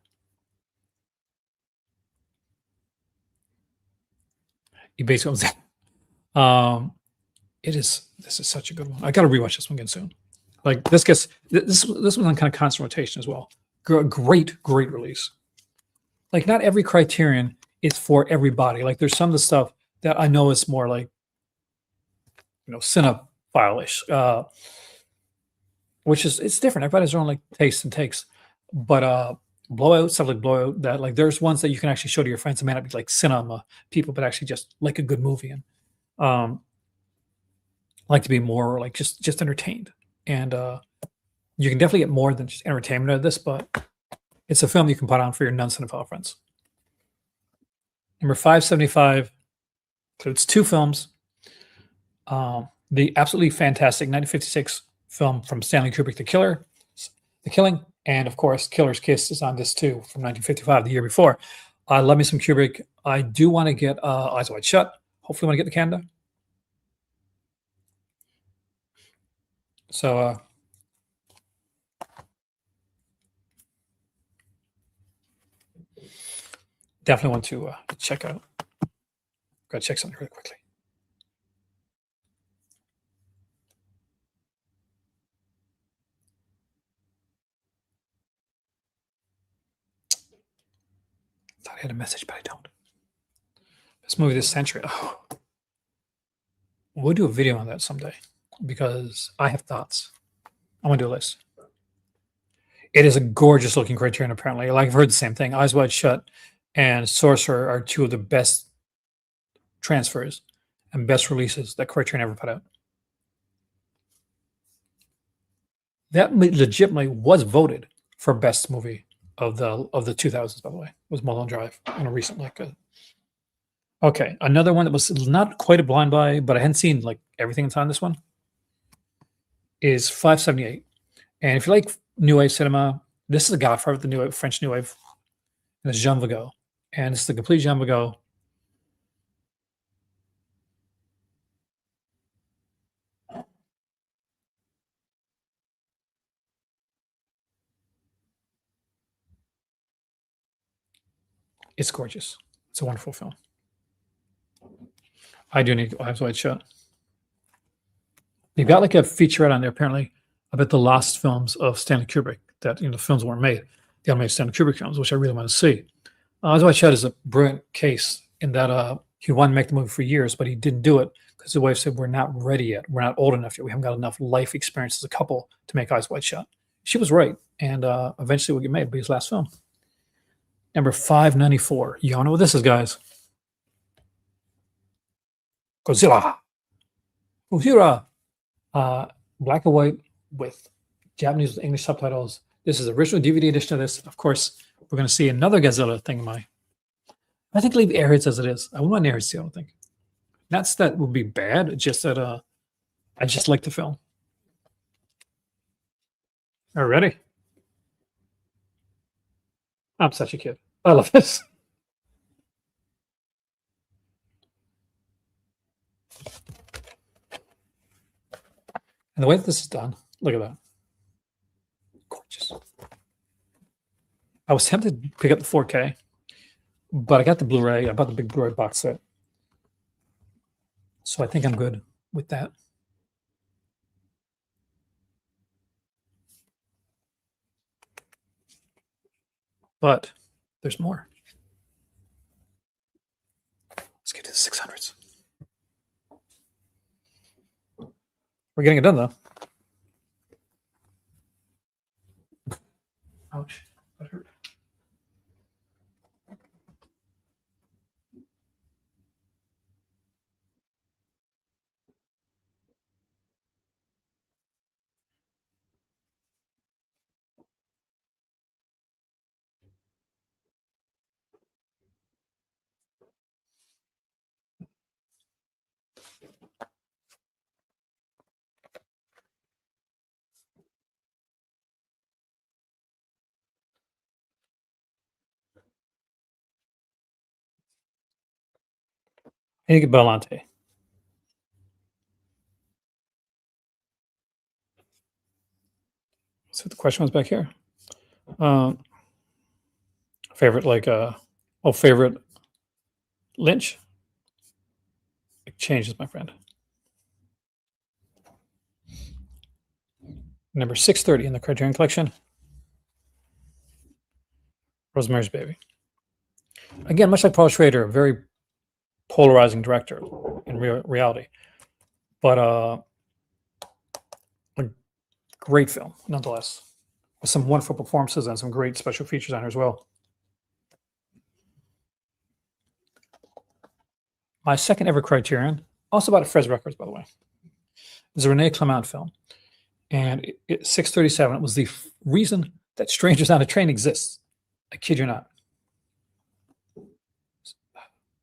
He basically was this is such a good one. I got to rewatch this one again soon. Like this was on kind of constant rotation as well. Great release. Like not every Criterion is for everybody. Like there's some of the stuff that I know is more like, cinephile-ish, which is it's different. Everybody has their own like tastes and takes. But Blowout, stuff like Blowout, that like there's ones that you can actually show to your friends. It may not be like cinema people, but actually just like a good movie and like to be more like just entertained. And you can definitely get more than just entertainment out of this, but it's a film you can put on for your non-cinephile friends. Number 575 includes two films. The absolutely fantastic 1956 film from Stanley Kubrick, The Killing, and of course, Killer's Kiss is on this too from 1955, the year before. I love me some Kubrick. I do want to get Eyes Wide Shut. Hopefully, want to get to Canada. So definitely want to check out. Gotta check something really quickly. Thought I had a message, but I don't. Best movie this century. Oh. We'll do a video on that someday because I have thoughts. I'm gonna do a list. It is a gorgeous looking Criterion, apparently. Like I've heard the same thing. Eyes Wide Shut and Sorcerer are two of the best transfers and best releases that Criterion ever put out. That legitimately was voted for best movie of the 2000s. By the way, was Mulholland Drive in a recent Okay, another one that was not quite a blind buy, but I hadn't seen like everything that's on this one is 578. And if you like New Wave cinema, this is a godfather of the French New Wave. And it's Jean Vigo. And it's the complete Jean Vigo. It's gorgeous. It's a wonderful film. I do need Eyes Wide Shut. They've got like a featurette on there apparently about the lost films of Stanley Kubrick that the films weren't made. The animated Stanley Kubrick films, which I really want to see. Eyes Wide Shut is a brilliant case in that he wanted to make the movie for years, but he didn't do it because the wife said, "We're not ready yet. We're not old enough yet. We haven't got enough life experience as a couple to make Eyes Wide Shut." She was right, and eventually it will get made. It'll be his last film. Number 594. You all know what this is, guys. Godzilla. Godzilla. Black and white with Japanese with English subtitles. This is the original DVD edition of this. Of course, we're going to see another Godzilla thing in my. I think leave Airheads as it is. I wouldn't want Airheads to, I don't think. That's that would be bad. It's just that I just like the film. All right, ready? I'm such a kid. I love this. And the way that this is done, look at that. Gorgeous. I was tempted to pick up the 4K, but I got the Blu-ray. I bought the big Blu-ray box set. So I think I'm good with that. But there's more. Let's get to the 600s. We're getting it done, though. Ouch. That hurt. Inigo Bellante. So the question was back here. Favorite, like, favorite Lynch? It changes, my friend. Number 630 in the Criterion Collection. Rosemary's Baby. Again, much like Paul Schrader, a very polarizing director in reality, but a great film nonetheless, with some wonderful performances and some great special features on her as well. My second ever Criterion, also about Fres Records, by the way, is a Rene Clement film. And 637, it was the reason that Strangers on a Train exists. I kid you not.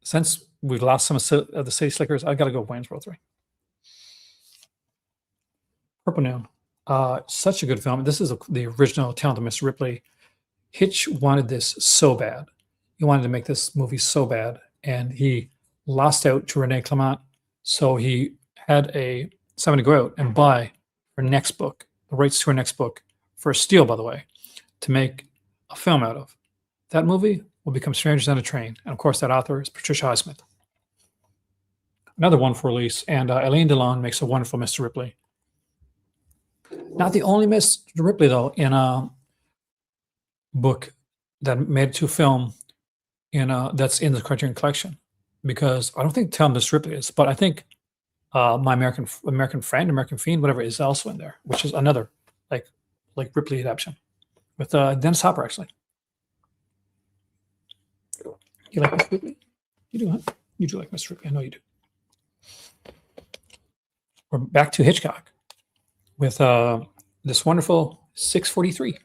Since we lost some of the City Slickers, I got to go Wayne's World 3. Purple Noon. Such a good film. This is the original Talent of Mr. Ripley. Hitch wanted this so bad. He wanted to make this movie so bad. And he lost out to Rene Clement. So he had somebody go out and buy her next book, the rights to her next book, for a steal, by the way, to make a film out of. That movie will become Strangers on a Train. And of course, that author is Patricia Highsmith. Another one for release. And Alain Delon makes a wonderful Mr. Ripley. Not the only Mr. Ripley, though, in a book that made it to film that's in the Criterion Collection. Because I don't think Tell Mr. Ripley is, but I think My American Friend, American Fiend, whatever, is also in there, which is another like Ripley adaptation with Dennis Hopper, actually. You like Mr. Ripley? You do, huh? You do like Mr. Ripley. I know you do. We're back to Hitchcock with this wonderful 643.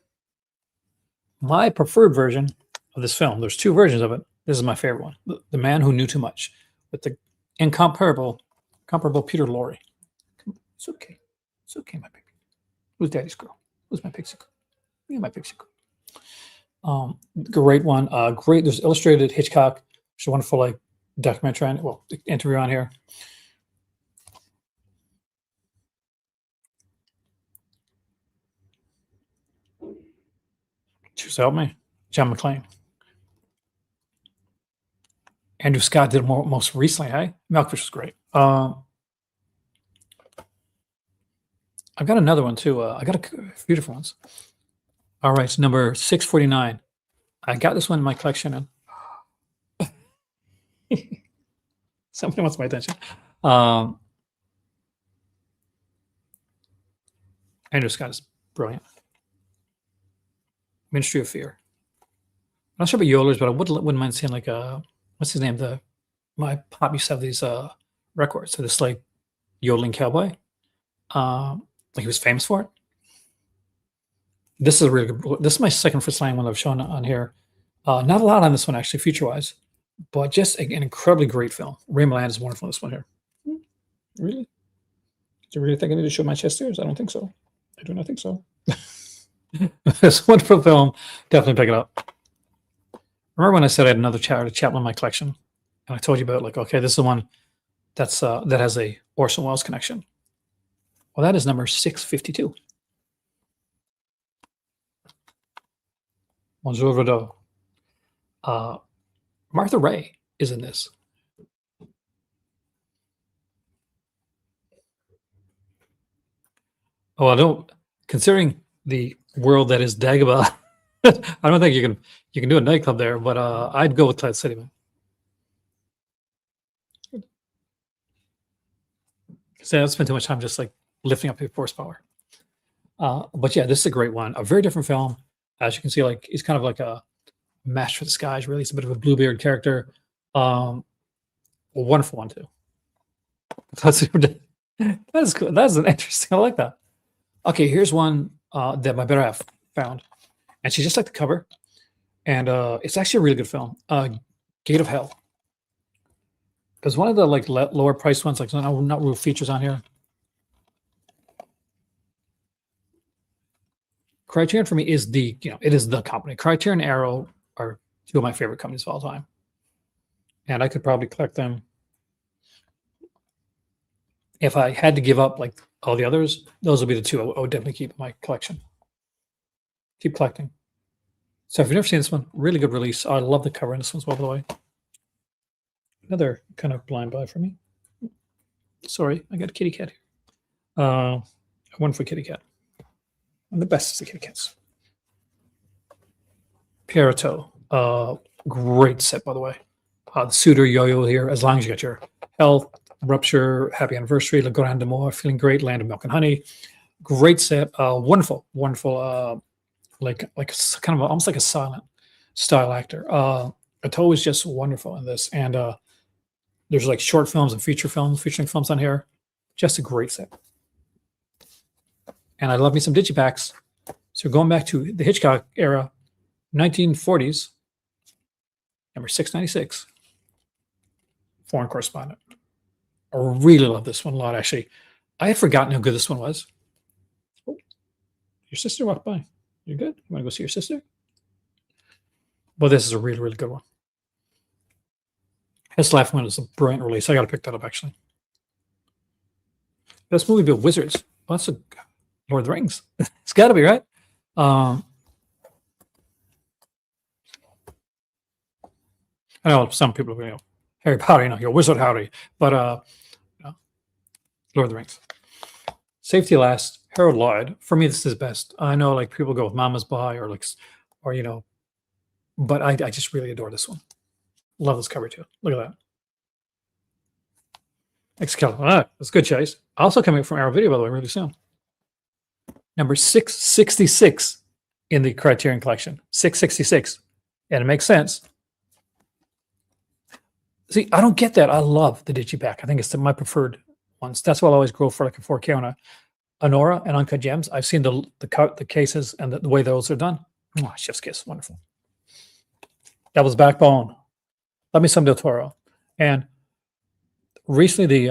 My preferred version of this film, there's two versions of it. This is my favorite one. The Man Who Knew Too Much, with the incomparable Peter Lorre. It's okay. It's okay, my baby. Who's daddy's girl? Who's my pixie girl? Yeah, my pixie girl. Great one. Great. There's illustrated Hitchcock. There's a wonderful documentary on, interview on here. Choose to help me. John McClane. Andrew Scott did it most recently. Hey, Milkfish was great. I've got another one too. I got a few different ones. All right, so number 649. I got this one in my collection. And somebody wants my attention. Andrew Scott is brilliant. Ministry of Fear. I'm not sure about Yodelers, but I wouldn't mind seeing what's his name? My pop used to have these records. So this yodeling cowboy. He was famous for it. This is a really good. This is my second Fritz Lang one I've shown on here. Not a lot on this one actually, feature-wise, but just an incredibly great film. Ray Milland is wonderful in this one here. Really? Do you really think I need to show my chest ears? I don't think so. I do not think so. It's a wonderful film. Definitely pick it up. Remember when I said I had another Chaplin in my collection, and I told you about okay, this is the one that has a Orson Welles connection. Well, that is number 652. Monsieur Rodot. Martha Ray is in this. Oh, I don't. Considering the world that is Dagobah, I don't think you can do a nightclub there. But I'd go with Cloud City, man. So I don't spend too much time just lifting up his horsepower. But yeah, this is a great one. A very different film. As you can see, he's kind of like a match for the skies, really. It's a bit of a Bluebeard character. A wonderful one, too. That is cool. That's an interesting. I like that. Okay, here's one that my better half found. And she just liked the cover. And it's actually a really good film. Gate of Hell. Because one of the lower priced ones, not real features on here. Criterion for me is it is the company. Criterion and Arrow are two of my favorite companies of all time. And I could probably collect them if I had to give up like all the others, those would be the two I would definitely keep in my collection. Keep collecting. So if you've never seen this one, really good release. I love the cover in this one as well, by the way. Another kind of blind buy for me. Sorry, I got a kitty cat here. One for kitty cat. And the best is the kitty cats. Pierrotto. Great set, by the way. The suitor yo-yo here, as long as you got your health, rupture, happy anniversary, Le Grand Amour, feeling great, land of milk and honey. Great set. Wonderful, wonderful. Like kind of almost like a silent style actor. Atoe is just wonderful in this, and there's like short films and featuring films on here. Just a great set. And I love me some digipacks. So going back to the Hitchcock era, 1940s, number 696, Foreign Correspondent. I really love this one a lot, actually. I had forgotten how good this one was. Oh, your sister walked by. You good? You want to go see your sister? Well, this is a really, really good one. This last one is a brilliant release. I got to pick that up, actually. This movie about wizards. Well, that's a Lord of the Rings. It's got to be, right? I know some people, Harry Potter, you're wizard Harry, but Lord of the Rings. Safety Last, Harold Lloyd. For me, this is best. I know, like, people go with Mama's Boy or but I just really adore this one. Love this cover too. Look at that. Excalibur. That's good choice. Also coming from Arrow Video, by the way, really soon. Number 666 in the Criterion collection. 666. And it makes sense. See, I don't get that. I love the Digipack. I think it's my preferred ones. That's why I'll always go for like a 4K on a Honora and Uncut Gems. I've seen the cases and the way those are done. Oh, chef's kiss. Wonderful. Devil's Backbone. Love me some Del Toro. And recently,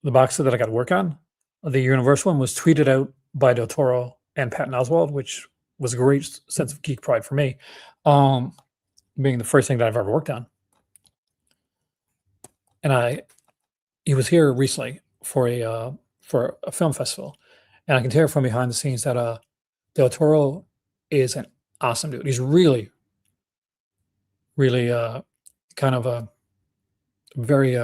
the box set that I got to work on, the Universal one, was tweeted out by Del Toro and Patton Oswalt, which was a great sense of geek pride for me, being the first thing that I've ever worked on. And he was here recently for a film festival, and I can tell from behind the scenes that Del Toro is an awesome dude. He's really, really kind of a very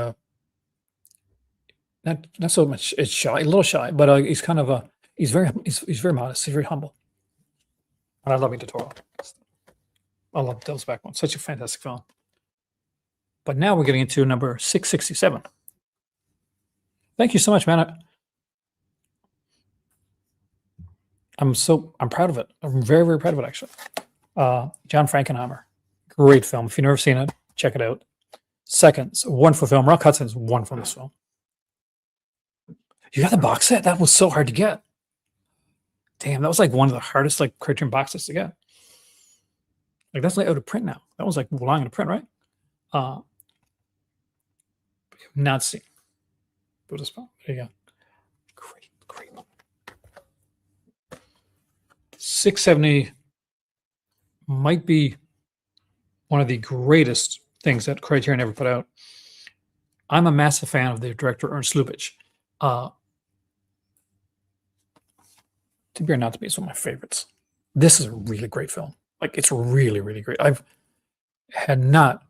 not so much it's shy, a little shy, but he's kind of he's very modest, he's very humble, and I love Del Toro. I love Devil's Backbone, such a fantastic film. But now we're getting into number 667. Thank you so much, man. I'm proud of it. I'm very, very proud of it, actually. John Frankenheimer, great film. If you've never seen it, check it out. Seconds, wonderful film. Rock Hudson's wonderful in this film. You got the box set? That was so hard to get. Damn, that was like one of the hardest like Criterion box sets to get. Like that's like out of print now. That was like long out of print, right? Not seen. Buddhist film. There you go. Great. 670 might be one of the greatest things that Criterion ever put out. I'm a massive fan of the director Ernst Lubitsch. To be or not to be, it's one of my favorites. This is a really great film. Like, it's really, really great. I've had not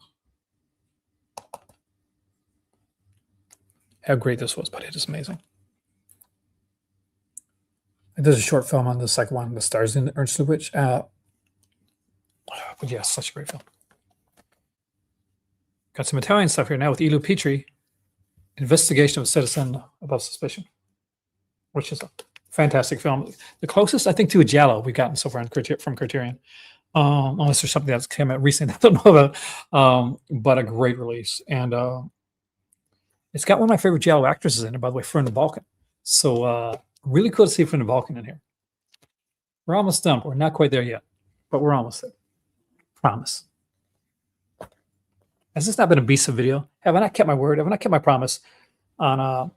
how great this was, but it is amazing. There's a short film on the second one that stars in Ernst Lubitsch. But yeah, such a great film. Got some Italian stuff here now with Elu Petri, Investigation of a Citizen Above Suspicion, which is a fantastic film. The closest, I think, to a Giallo we've gotten so far from Criterion. Unless there's something that's came out recently that I don't know about. But a great release. And it's got one of my favorite Giallo actresses in it, by the way, Fernanda Balkan. So really cool to see Fernanda Balkan in here. We're almost done. We're not quite there yet, but we're almost there. Promise. Has this not been a beast of video? Have I not kept my word? Have I not kept my promise on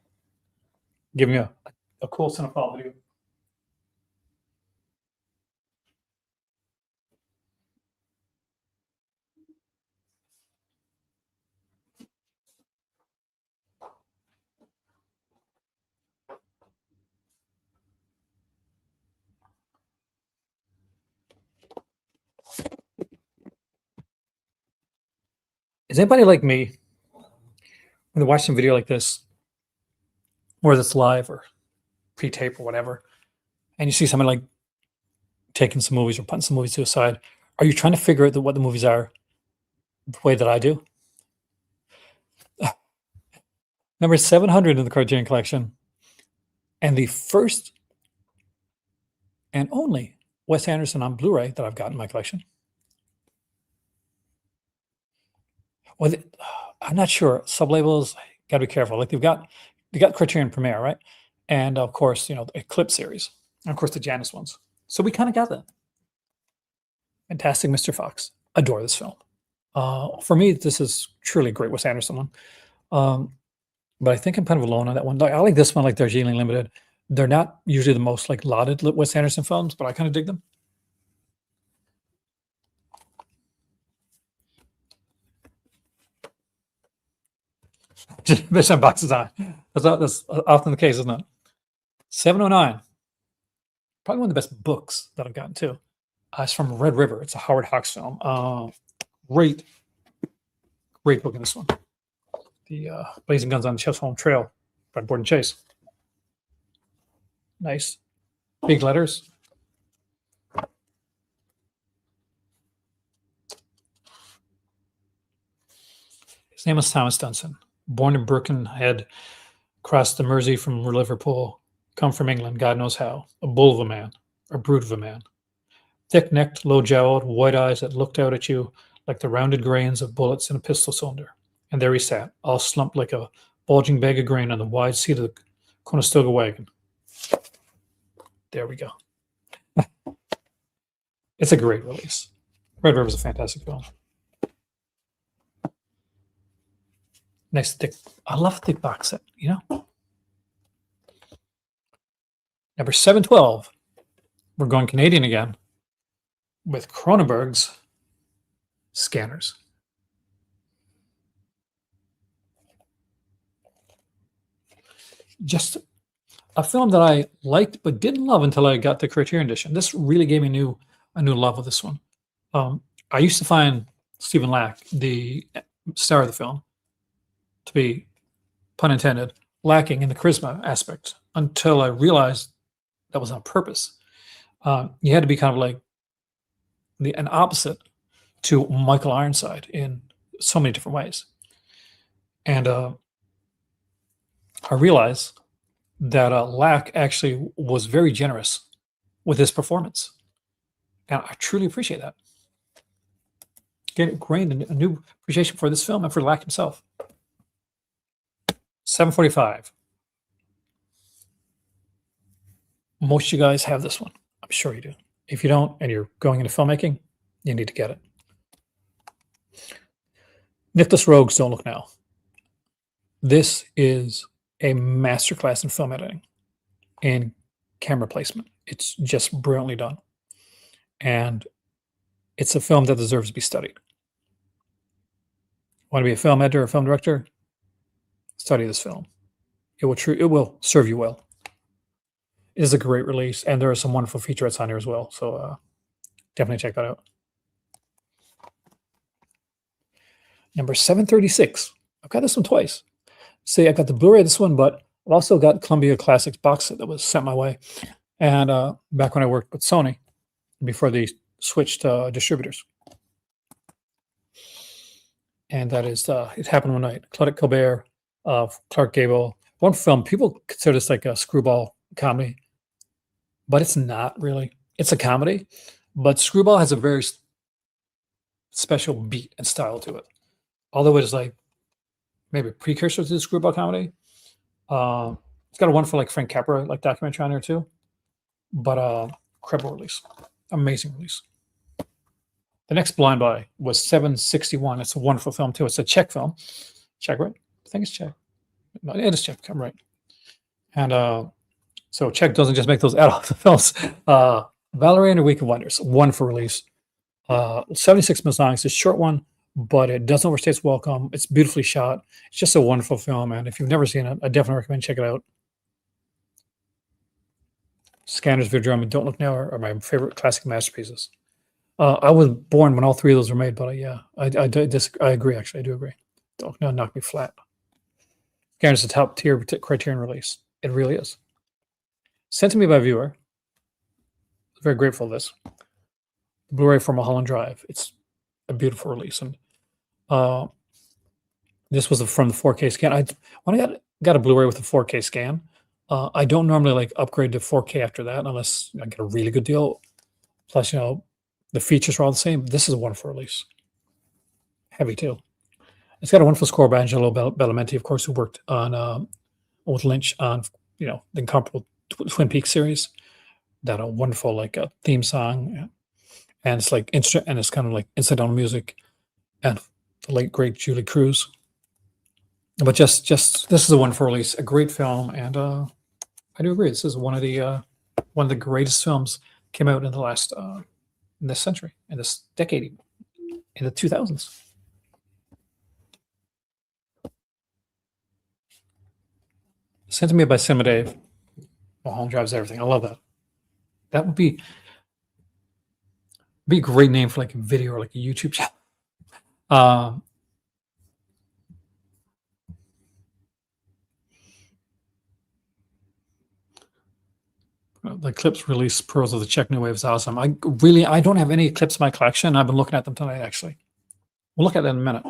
giving you a cool cinephile video? Is anybody like me when they watch some video like this, whether it's live or pre-tape or whatever, and you see someone like taking some movies or putting some movies to the side, are you trying to figure out what the movies are the way that I do? Number 700 in the Criterion collection, and the first and only Wes Anderson on Blu-ray that I've got in my collection. Well, I'm not sure. Sublabels, got to be careful. Like they got Criterion Premiere, right? And of course, the Eclipse series, and of course the Janus ones. So we kind of got that. Fantastic Mr. Fox. Adore this film. For me, this is truly a great Wes Anderson one. But I think I'm kind of alone on that one. I like this one, like Darjeeling Limited. They're not usually the most like lauded Wes Anderson films, but I kind of dig them. Mission boxes on. That's often the case, isn't it? 709. Probably one of the best books that I've gotten too. It's from Red River. It's a Howard Hawks film. Great book in this one. The Blazing Guns on the Chisholm Trail by Borden Chase. Nice. Big letters. His name was Thomas Dunson. Born in Birkenhead, crossed the Mersey from Liverpool, come from England, God knows how. A bull of a man, a brute of a man. Thick-necked, low-jowled, white eyes that looked out at you like the rounded grains of bullets in a pistol cylinder. And there he sat, all slumped like a bulging bag of grain on the wide seat of the Conestoga wagon. There we go. It's a great release. Red River is a fantastic film. Nice thick. I love a thick box set, Number 712. We're going Canadian again with Cronenberg's Scanners. Just a film that I liked but didn't love until I got the Criterion edition. This really gave me a new love of this one. I used to find Stephen Lack, the star of the film, to be, pun intended, lacking in the charisma aspect until I realized that was on purpose. You had to be kind of like an opposite to Michael Ironside in so many different ways. And I realized that Lack actually was very generous with his performance. And I truly appreciate that. Gained a new appreciation for this film and for Lack himself. 745. Most of you guys have this one. I'm sure you do. If you don't, and you're going into filmmaking, you need to get it. Nicholas Roeg's Don't Look Now. This is a masterclass in film editing and camera placement. It's just brilliantly done. And it's a film that deserves to be studied. Want to be a film editor or film director? Study this film. It will serve you well. It is a great release, and there are some wonderful featurettes on here as well. So definitely check that out. Number 736. I've got this one twice. See, I've got the Blu-ray of this one, but I've also got Columbia Classics box set that was sent my way. And back when I worked with Sony, before they switched distributors. And that is It Happened One Night. Claudette Colbert, Clark Gable. One film, people consider this like a screwball comedy, but it's not really. It's a comedy, but Screwball has a very special beat and style to it. Although it is like maybe a precursor to the Screwball comedy. It's got a wonderful like Frank Capra like documentary on there too. But incredible release. Amazing release. The next Blind Buy was 761. It's a wonderful film too. It's a Czech film. Czech, right? I think it's Czech. No, it is Czech. I'm right. And so Czech doesn't just make those adult films. Valerie and a Week of Wonders, wonderful release. 76 minutes long. It's a short one, but it doesn't overstay its welcome. It's beautifully shot. It's just a wonderful film, and if you've never seen it, I definitely recommend check it out. Scanners, Videodrome, and Don't Look Now are my favorite classic masterpieces. I was born when all three of those were made, but yeah, I agree. Actually, I do agree. Don't knock me flat. Again, it's a top tier Criterion release. It really is. Sent to me by a viewer. Very grateful for this. Blu-ray for Mulholland Drive. It's a beautiful release, and this was from the 4K scan. When I got a Blu-ray with a 4K scan, I don't normally like upgrade to 4K after that unless I get a really good deal. Plus, the features are all the same. This is a wonderful release. Heavy too. It's got a wonderful score by Angelo Badalamenti, of course, who worked on with Lynch on the incomparable Twin Peaks series. That a wonderful theme song, and it's it's kind of like incidental music, and the late great Julie Cruz. But just this is a wonderful release, a great film, and I do agree. This is one of the greatest films came out in the last in this century, in this decade, even, in the 2000s. Sent to me by Cinema Dave. Mulholland Drive's everything. I love that. That would be a great name for like a video or like a YouTube channel. The clips release Pearls of the Czech New Wave is awesome. I don't have any clips in my collection. I've been looking at them tonight, actually. We'll look at that in a minute.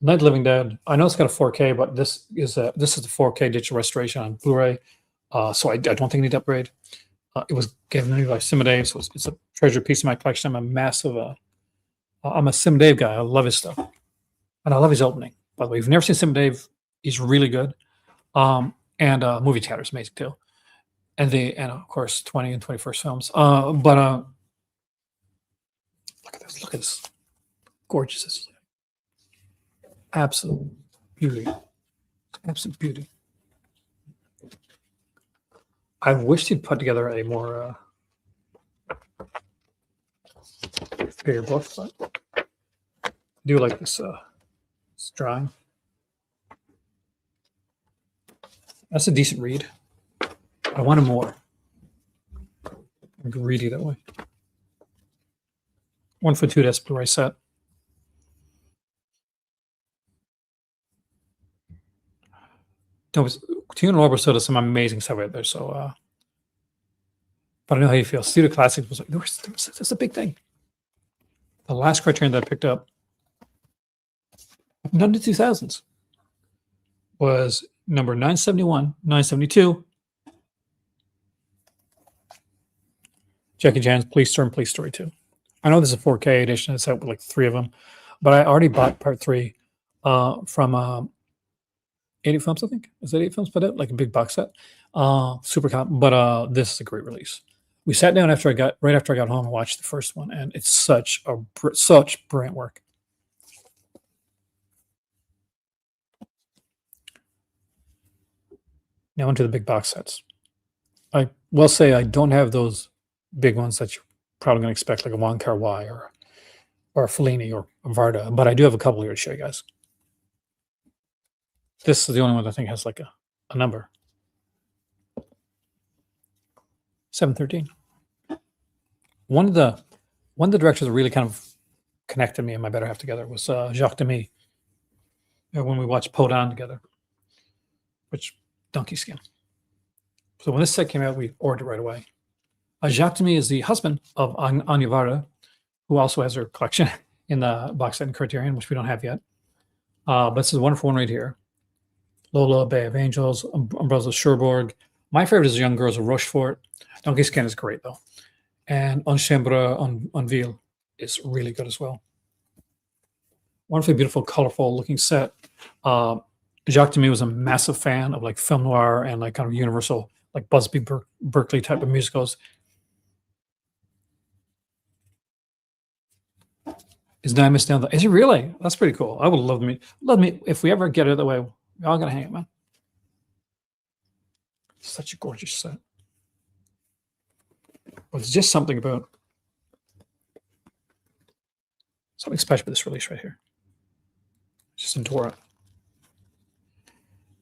Night of the Living Dead. I know it's got a 4K, but this is the 4K digital restoration on Blu-ray. So I don't think I need to upgrade. It was given to me by Cinema Dave, so it's a treasure piece of my collection. I'm a Cinema Dave guy. I love his stuff, and I love his opening. By the way, if you've never seen Cinema Dave, he's really good. And Movie Chatter is amazing too. And of course 20 and 21st films. But look at this. Look at this. Gorgeous. This is absolute beauty. Absolute beauty. I wish he'd put together a more bigger book, but I do like this drawing. That's a decent read. I wanted more. I'm greedy that way. 1 for 2 disc Blu-ray set. Tune and Orbit still does some amazing stuff out there. So, but I know how you feel. Studio Classics was like, that's a big thing. The last Criterion that I picked up, none of the 2000s, was number 971, 972. Jackie Chan's Police Story and Police Story 2. I know there's a 4K edition. It's out with like 3 of them, but I already bought part 3 from 80 Films, I think. Is that 80 Films put out? Like a big box set. Super comp. But this is a great release. We sat down right after I got home and watched the first one, and it's such brilliant work. Now into the big box sets. I will say I don't have those big ones that you're probably going to expect, like a Wong Kar-wai or a Fellini or a Varda, but I do have a couple here to show you guys. This is the only one I think has like a number. 713. One of the directors that really kind of connected me and my better half together was Jacques Demy. When we watched Podon together, which donkey skin. So when this set came out, we ordered it right away. Jacques Demy is the husband of Anya Varda, who also has her collection in the box set in Criterion, which we don't have yet. But this is a wonderful one right here. Lola, Bay of Angels, Umbrellas of Cherbourg. My favorite is Young Girls of Rochefort. Donkey Skin is great, though. And Un Chambre en Ville is really good as well. Wonderfully beautiful, colorful looking set. Jacques Demy was a massive fan of like film noir and like kind of universal, like Busby Berkeley type of musicals. Is Diamonds Down the... Is he really? That's pretty cool. I would love me if we ever get it that way. We're all gonna hang it, man. Such a gorgeous set. But there's just something special about this release right here. Just adore it.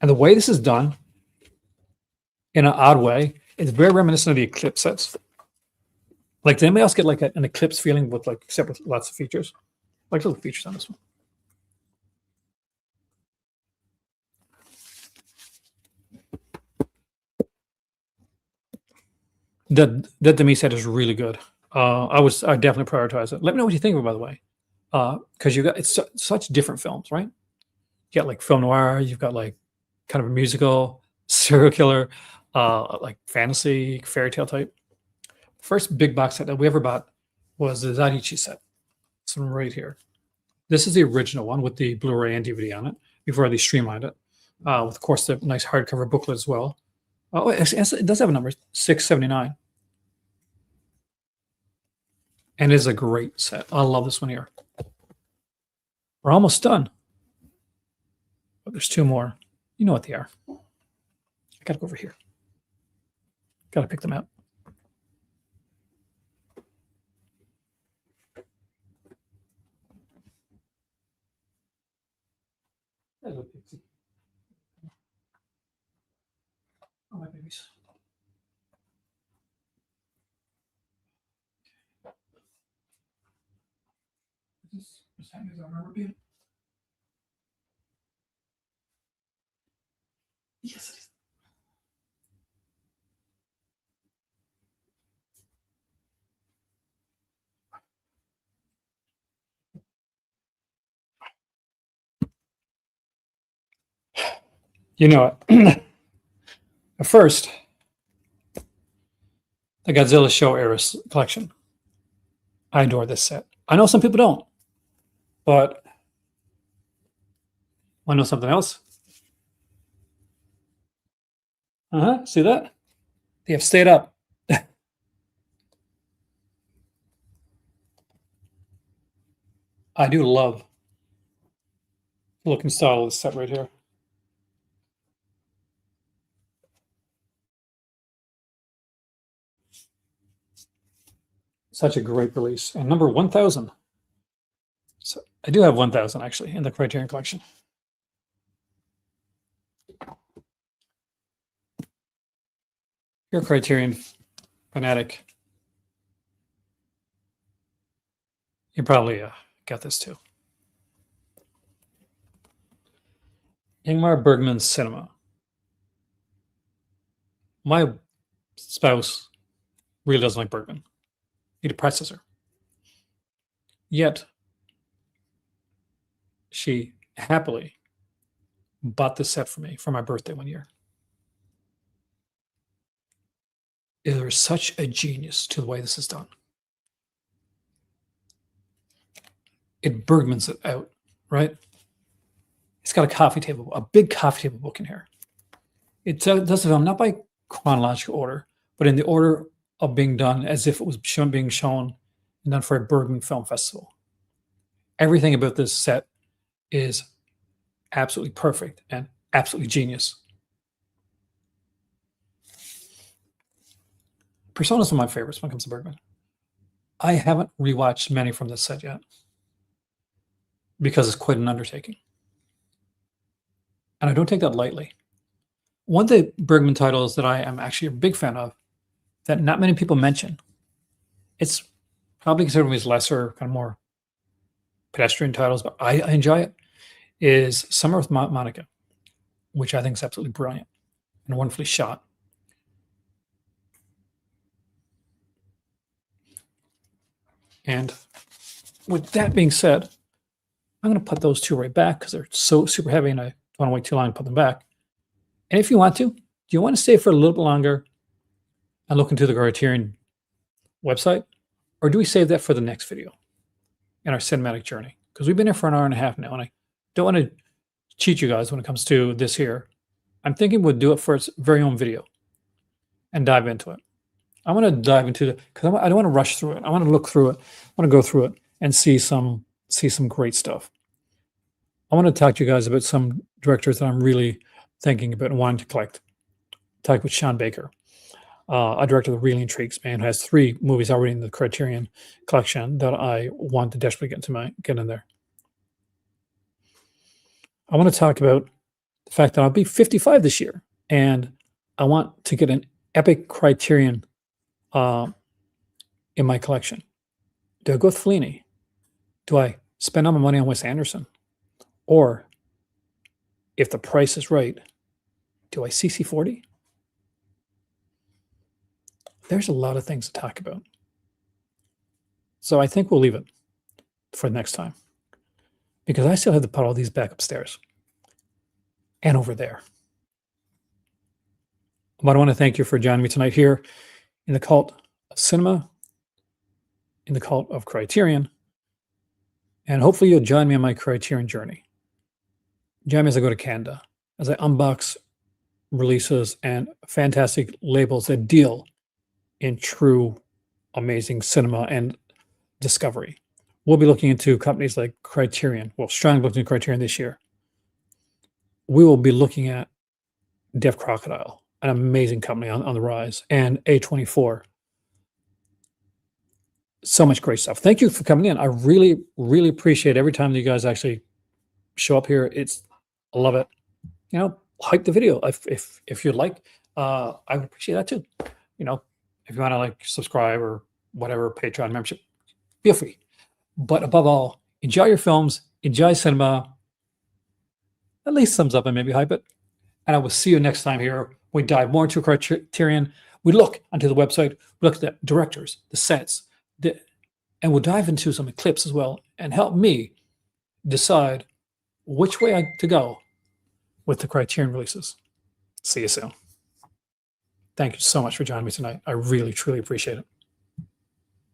And the way this is done, in an odd way, it's very reminiscent of the Eclipse sets. Like, did anybody else get like an Eclipse feeling with like, except with lots of features? Like little features on this one. That to me set is really good. I definitely prioritize it. Let me know what you think of it, by the way, because you got such different films, right? You got like film noir, you've got like kind of a musical, serial killer, like fantasy, fairy tale type. First big box set that we ever bought was the Zadichi set. This one right here. This is the original one with the Blu-ray and DVD on it. We've already streamlined it, with of course the nice hardcover booklet as well. Oh, it does have a number, 679. And it is a great set. I love this one here. We're almost done. But there's two more. You know what they are. I gotta go over here. Gotta pick them out. Hello, Pixie. Oh, my babies. Is this as happy as I remember being? Yes, it is. You know it. At first, the Godzilla Show era collection. I adore this set. I know some people don't, but want to know something else? See that? They have stayed up. I do love the look and style of this set right here. Such a great release. And number 1000. So I do have 1000 actually in the Criterion collection. You're a Criterion fanatic. You probably got this too. Ingmar Bergman's Cinema. My spouse really doesn't like Bergman. He depresses her. Yet, she happily bought this set for me for my birthday one year. There's such a genius to the way this is done. It Bergmans it out, right? It's got a coffee table, a big coffee table book in here. It does the film not by chronological order, but in the order of being done as if it was being shown and done for a Bergman Film Festival. Everything about this set is absolutely perfect and absolutely genius. Persona's one of my favorites when it comes to Bergman. I haven't rewatched many from this set yet because it's quite an undertaking. And I don't take that lightly. One of the Bergman titles that I am actually a big fan of that not many people mention, it's probably considered his lesser, kind of more pedestrian titles, but I enjoy it, is Summer with Monica, which I think is absolutely brilliant and wonderfully shot. And with that being said, I'm going to put those two right back because they're so super heavy and I don't want to wait too long to put them back. And if you want to, do you want to stay for a little bit longer and look into the Criterion website? Or do we save that for the next video in our cinematic journey? Because we've been here for an hour and a half now and I don't want to cheat you guys when it comes to this here. I'm thinking we'll do it for its very own video and dive into it. I want to dive into it because I don't want to rush through it. I want to look through it. I want to go through it and see some great stuff. I want to talk to you guys about some directors that I'm really thinking about and wanting to collect. Talk with Sean Baker, a director that really intrigues me and has 3 movies already in the Criterion collection that I want to desperately get in there. I want to talk about the fact that I'll be 55 this year, and I want to get an epic Criterion in my collection? Do I go with Fellini? Do I spend all my money on Wes Anderson? Or if the price is right, do I CC40? There's a lot of things to talk about. So I think we'll leave it for next time because I still have to put all these back upstairs and over there. But I want to thank you for joining me tonight here in the cult of cinema, in the cult of Criterion, and hopefully you'll join me on my Criterion journey. Join me as I go to Canada, as I unbox releases and fantastic labels that deal in true amazing cinema and discovery. We'll be looking into companies like Criterion. Well, strongly looking at Criterion this year. We will be looking at Deaf Crocodile, an amazing company on the rise, and A24. So much great stuff. Thank you for coming in. I really, really appreciate every time that you guys actually show up here. I love it. You know, hype the video if you'd like. I would appreciate that too. You know, if you want to like subscribe or whatever, Patreon membership, feel free. But above all, enjoy your films, enjoy cinema. At least thumbs up and maybe hype it. And I will see you next time here. We dive more into Criterion. We look onto the website. We look at the directors, the sets, and we'll dive into some clips as well and help me decide which way to go with the Criterion releases. See you soon. Thank you so much for joining me tonight. I really, truly appreciate it.